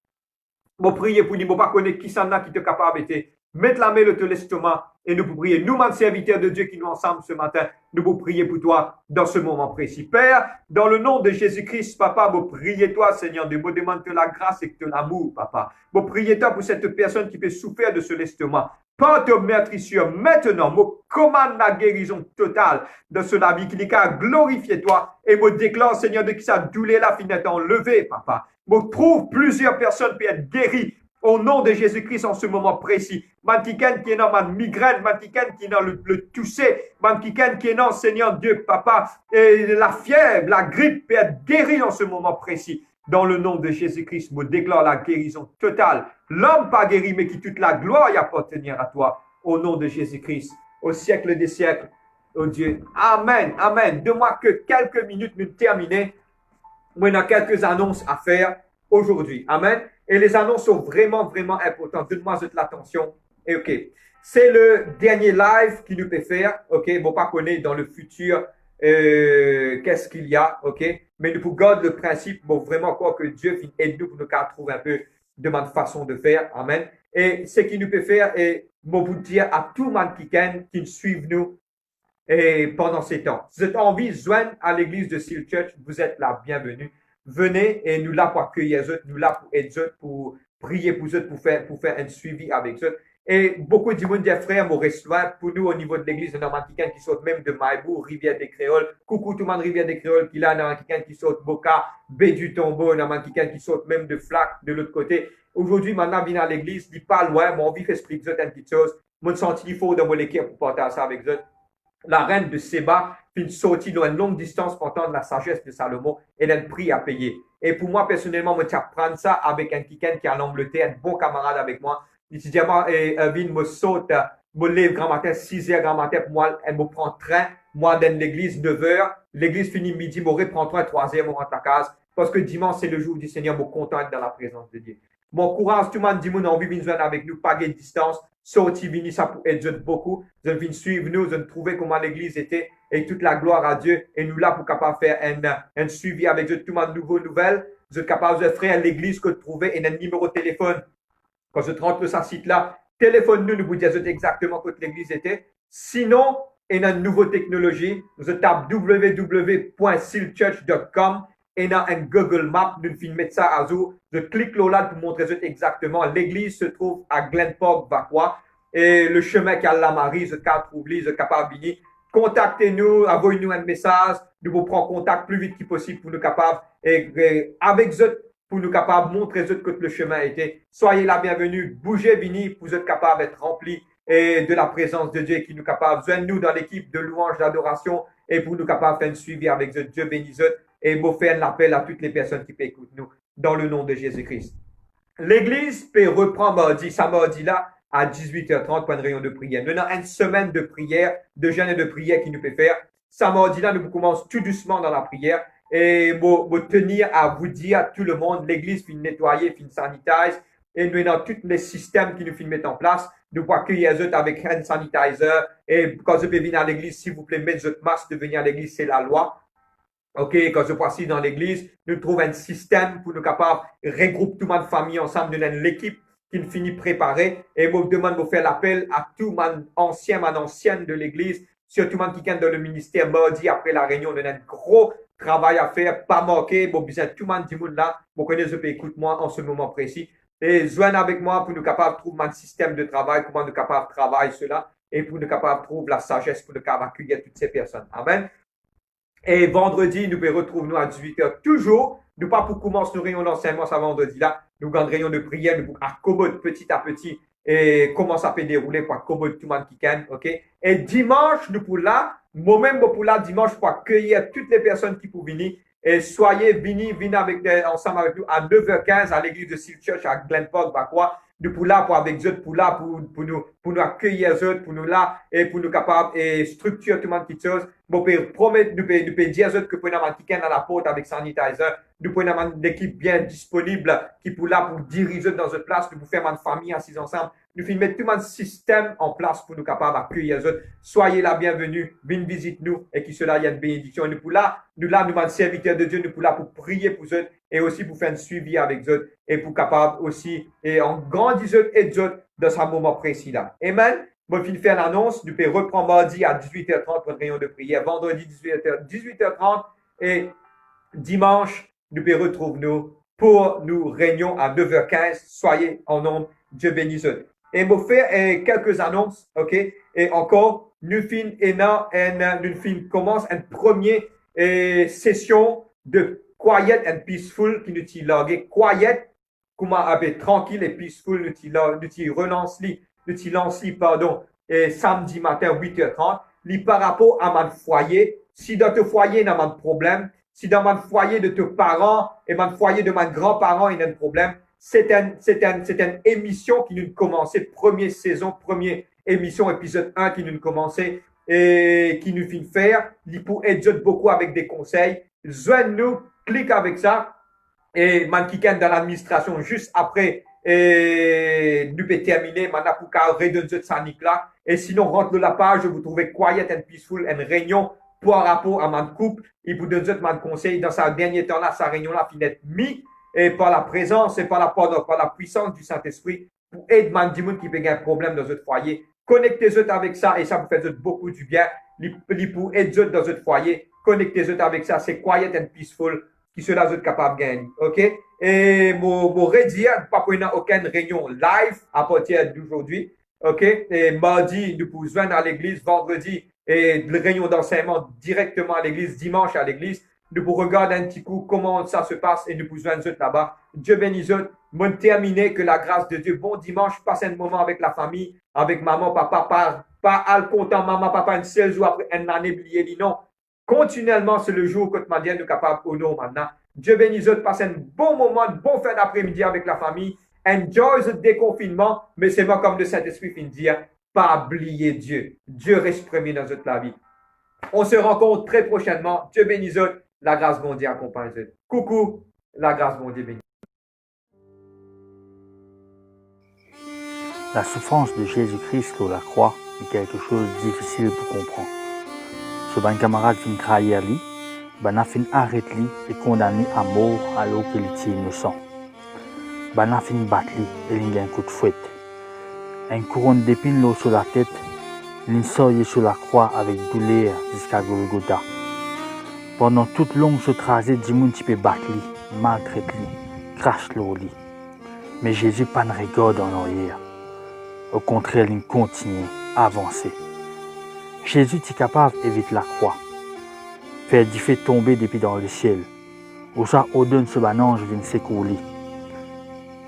Speaker 1: Mon prier pour nous, mon pas connaître qui s'en a qui te capable de mettre la main sur l'estomac et nous pour prier. Nous, man serviteurs de Dieu qui nous ensemble ce matin, nous pour prier pour toi dans ce moment précis. Père, dans le nom de Jésus-Christ, papa, vous priez toi, Seigneur, de vous demander la grâce et de l'amour, papa. Vous priez toi pour cette personne qui peut souffrir de ce l'estomac. Par ton maîtrisure, maintenant, je commande la guérison totale de cela vie qui a glorifié toi et me déclare, Seigneur, de qui sa douleur la finette enlevée, papa. Je trouve plusieurs personnes qui être guéries au nom de Jésus-Christ en ce moment précis. Mantiken qui est dans ma migraine, Mantiken qui est dans le tousser, Mantiken qui est dans, Seigneur Dieu, papa, et la fièvre, la grippe peut être guérie en ce moment précis. Dans le nom de Jésus-Christ, je déclare la guérison totale. L'homme pas guéri, mais qui toute la gloire y appartenir à toi. Au nom de Jésus-Christ, au siècle des siècles, oh Dieu. Amen, amen. Donne-moi que quelques minutes pour terminer. Moi, on a quelques annonces à faire aujourd'hui. Amen. Et les annonces sont vraiment, vraiment importantes. Donne-moi de l'attention. Et OK. C'est le dernier live qu'il nous peut faire. OK. Bon, pas connaître dans le futur qu'est-ce qu'il y a. OK. Mais nous pouvons garder le principe. Bon, vraiment quoi que Dieu aide nous pour nous trouver un peu de ma façon de faire. Amen. Et ce qu'il nous peut faire, et bon, vous dire à tout le monde qui nous suivent nous, et pendant ces temps. Si vous avez envie de joindre à l'église de Seal Church, vous êtes la bienvenue. Venez et nous là pour accueillir eux, nous là pour aider eux, pour prier pour eux, pour faire un suivi avec eux. Et beaucoup de monde, des frères, m'ont reçu pour nous au niveau de l'église, il y en a quelqu'un qui sort même de Maïbou, Rivière des Créoles. Coucou tout le monde, Rivière des Créoles, qui là, il y en a quelqu'un qui sort de Boca, Baie du Tombeau, il y en a quelqu'un qui sort même de Flac, de l'autre côté. Aujourd'hui, maintenant, vient à l'église, il pas loin, mon envie explique une petite chose. Mon senti, il faut dans mon équipe pour partager ça avec eux. La reine de Séba finit sortie dans une longue distance pour entendre la sagesse de Salomon et un prix à payer. Et pour moi, personnellement, je tiens à prendre ça avec un quelqu'un qui est en Angleterre, un bon camarade avec moi. Il dit, Vin me saute, me lève grand matin, 6 heures grand matin, pour moi, elle me prend train, moi, dans l'église, 9 heures. L'église finit midi, je reprends train, 3 heures, je rentre à casa. Parce que dimanche, c'est le jour du Seigneur, je suis content d'être dans la présence de Dieu. Mon courage, tout le monde dit, mon envie de venir avec nous, pas de distance. Sorti, vini, ça pour aider beaucoup. Vous venez suivre nous, vous trouver comment l'église était et toute la gloire à Dieu. Et nous là pour capable faire un suivi avec eux, tout le monde nouveau nouvelle. Vous êtes capable de faire l'église que vous trouvez et un numéro de téléphone. Quand je rentre sur ce site-là, téléphone-nous, nous vous disons exactement où l'église était. Sinon, il y a une nouvelle technologie. Vous tapez www.sealchurch.com et dans un Google Maps, nous filmons ça à jour. Je clique là pour montrer exactement. L'église se trouve à Glen Park, Vacqua. Et le chemin qu'à la Marie, je trouve, je capable de contactez-nous, envoyez-nous un message. Nous vous prenons contact plus vite que possible pour nous capables et avec eux pour nous capables de montrer que le chemin était. Soyez la bienvenue, bougez, venez pour être capable d'être remplis et de la présence de Dieu qui nous capable. Joignez-nous dans l'équipe de louange d'adoration et pour nous capables de faire un suivi avec eux. Dieu bénisse eux. Et vous faire un appel à toutes les personnes qui peuvent écouter nous dans le nom de Jésus-Christ. L'église peut reprendre mardi, samedi là, à 18h30 pour une réunion de prière. Nous avons une semaine de prière, de jeûne et de prière qui nous peut faire. Samedi là, nous commençons tout doucement dans la prière. Et vous tenir à vous dire à tout le monde, l'église finit nettoyer, finit sanitiser. Et nous avons tous les systèmes qui nous finissent mettre en place. Nous pouvons accueillir eux avec hand sanitizer. Et quand vous pouvez venir à l'église, s'il vous plaît, mettez votre masque de venir à l'église, c'est la loi. OK, quand je passe dans l'église, nous trouvons un système pour nous capables de regrouper toute ma famille ensemble, nous avons l'équipe qui nous finit préparée et je demande de faire l'appel à tout mon ancien, mon ancienne de l'église, surtout mon qui est dans le ministère mardi après la réunion, nous avons un gros travail à faire, pas manquer, bon, besoin tout le monde du monde là, vous connaissez, écoute-moi en ce moment précis et joignez avec moi pour nous capables de trouver un système de travail, comment nous capables de travailler cela et pour nous capables de trouver la sagesse pour nous capables accueillir toutes ces personnes. Amen. Et vendredi, nous pouvons retrouver nous à 18h toujours. Nous pas pour commencer nos réunions d'enseignement ça vendredi là. Nous avons une réunion de prière, nous pouvons accommoder petit à petit et comment ça peut dérouler pour accommoder tout le monde qui gagne, OK? Et dimanche, nous pour là, moi-même pour là, dimanche, pour accueillir toutes les personnes qui peuvent venir. Et soyez venez ensemble avec nous à 9h15 à l'église de Seal Church à Glen Park, Vacqua. Nous pour là, pour avec eux, pour là, pour nous accueillir eux, pour nous là, et pour nous capables, et structurer tout le monde qui chose. Nous promettre, nous pouvons dire que nous pouvons dans la porte avec sanitizer. Nous pouvons avoir une équipe bien disponible qui pour là pour diriger dans une place. Nous pouvons faire une famille assise ensemble. Nous pouvons mettre tout un système en place pour nous capables d'accueillir les autres. Soyez la bienvenue. Venez visiter nous et qui cela y a une bénédiction. Nous pour là, nous sommes serviteurs de Dieu. Nous pour là pour prier pour eux et aussi pour faire un suivi avec eux et pour capable aussi et en grandissant et eux dans ce moment précis là. Amen. Moi, je vais faire l'annonce. Nous pouvons reprendre mardi à 18h30 pour une réunion de prière. Vendredi 18h30 et dimanche, nous pouvons retrouver nous pour nous réunions à 9h15. Soyez en nombre. Dieu bénisse. Et je vais faire quelques annonces. OK? Et encore, nous commence une première session de quiet and peaceful qui nous dit quiet, comment avec tranquille et peaceful, nous dit relance pardon, samedi matin 8h30, par rapport à mon foyer. Si dans ton foyer, il y a un problème, si dans mon foyer de tes parents et mon foyer de mes grands-parents, il y a un problème, c'est une émission qui nous commençait, première saison, première émission, épisode 1 qui nous commençait et qui nous fait faire. Il peut aider beaucoup avec des conseils. Joignez-nous, clique avec ça et man qui dans l'administration juste après et nous peut terminer maintenant pour qu'à redonner ça là et sinon rentre la page vous trouvez quiet and peaceful une réunion par rapport à mon couple il vous donne mon conseil dans sa dernier temps là sa réunion là finit mis et par la présence et par la puissance du Saint-Esprit pour aider man du monde qui peut avoir un problème dans votre foyer connectez-vous avec ça et ça vous fait beaucoup du bien pour aider dans votre foyer connectez-vous avec ça c'est quiet and peaceful qui cela vous êtes capable de gagner. OK? Et mon redire, pas pour aucune réunion live à partir d'aujourd'hui. OK? Et mardi, nous pouvons joindre à l'église. Vendredi, et réunion d'enseignement directement à l'église. Dimanche à l'église. Nous pouvons regarder un petit coup comment ça se passe et nous pouvons joindre là-bas. Dieu bénisse. Moi, terminer que la grâce de Dieu. Bon dimanche, passez un moment avec la famille, avec maman, papa, pas al content, maman, papa, une seule jour après une année, oublié, non. Continuellement, c'est le jour que tu m'as dit, nous capables au nom maintenant. Dieu bénisse, passez un bon moment, une bonne fin d'après-midi avec la famille. Enjoy ce déconfinement, mais c'est moi comme le Saint-Esprit fin de dire, pas oublier Dieu. Dieu reste premier dans notre vie. On se rencontre très prochainement. Dieu bénisse, la grâce de Dieu accompagne. Coucou, la grâce de Dieu bénisse.
Speaker 2: La souffrance de Jésus-Christ sur la croix est quelque chose de difficile pour comprendre. Ce bon camarade fin trahir lui, ben a fin arrêter lui et condamné à mort alors qu'il était innocent. Ben a fin battre lui et il a un coup de fouette. Un couronne d'épines l'eau sur la tête, il sortait sur la croix avec douleur jusqu'à Golgotha. Pendant toute longue ce trajet, du monde peut battre lui, maltraiter lui, crache l'eau lui. Mais Jésus pas de regard en arrière. Au contraire, il continue à avancer. Jésus est capable d'éviter la croix, faire du fait tomber depuis dans le ciel, ou ça au-delà de ce ange vient secourir.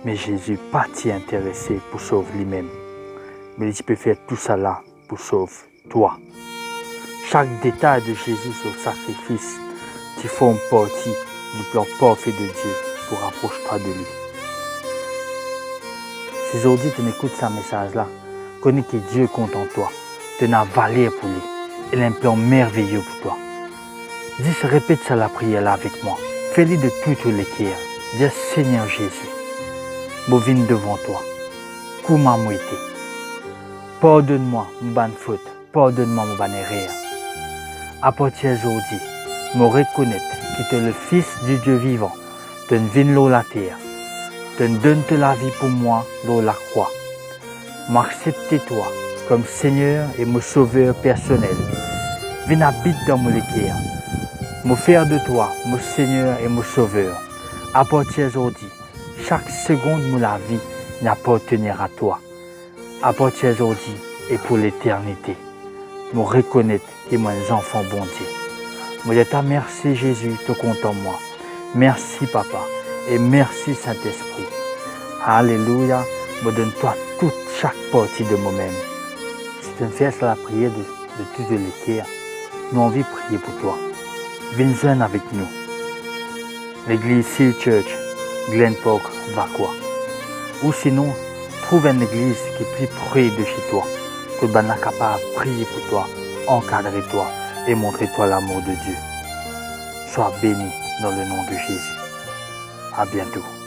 Speaker 2: Mais Jésus n'est pas intéressé pour sauver lui-même, mais il peut faire tout ça là pour sauver toi. Chaque détail de Jésus sur le sacrifice, tu formes partie du plan parfait de Dieu pour rapprocher toi de lui. Si aujourd'hui tu écoutes ce message-là, connais que Dieu compte en toi. Tu as valeur pour lui. Il a un plan merveilleux pour toi. Dis, répète ça la prière là avec moi. Fais-le de tout les cœurs. Dis, Seigneur Jésus, je viens devant toi. Comment m'aider? Pardonne-moi mon bonne faute. Pardonne-moi mon bonne erreur. À partir d'aujourd'hui, je reconnais que tu es le Fils du Dieu vivant. Tu viens sur la terre. Tu donnes la vie pour moi sur la croix. M'accepte toi comme Seigneur et mon Sauveur personnel. Viens habiter dans mon cœur. Me faire de toi mon Seigneur et mon Sauveur. À partir d'aujourd'hui, chaque seconde de la vie n'appartiendra à toi. À partir d'aujourd'hui et pour l'éternité, je reconnais que moi un enfant bon Dieu. Je dis ta merci Jésus, tu comptes en moi. Merci Papa et merci Saint-Esprit. Alléluia, je donne toi toute chaque partie de moi-même. Si tu me fais la prière de tout le cœur, nous envie de prier pour toi. Viens joindre avec nous. L'église Seal Church, Glen Park, Vacois. Ou sinon, trouve une église qui est plus près de chez toi, que tu es capable de prier pour toi, encadrer toi, et montrer-toi l'amour de Dieu. Sois béni dans le nom de Jésus. À bientôt.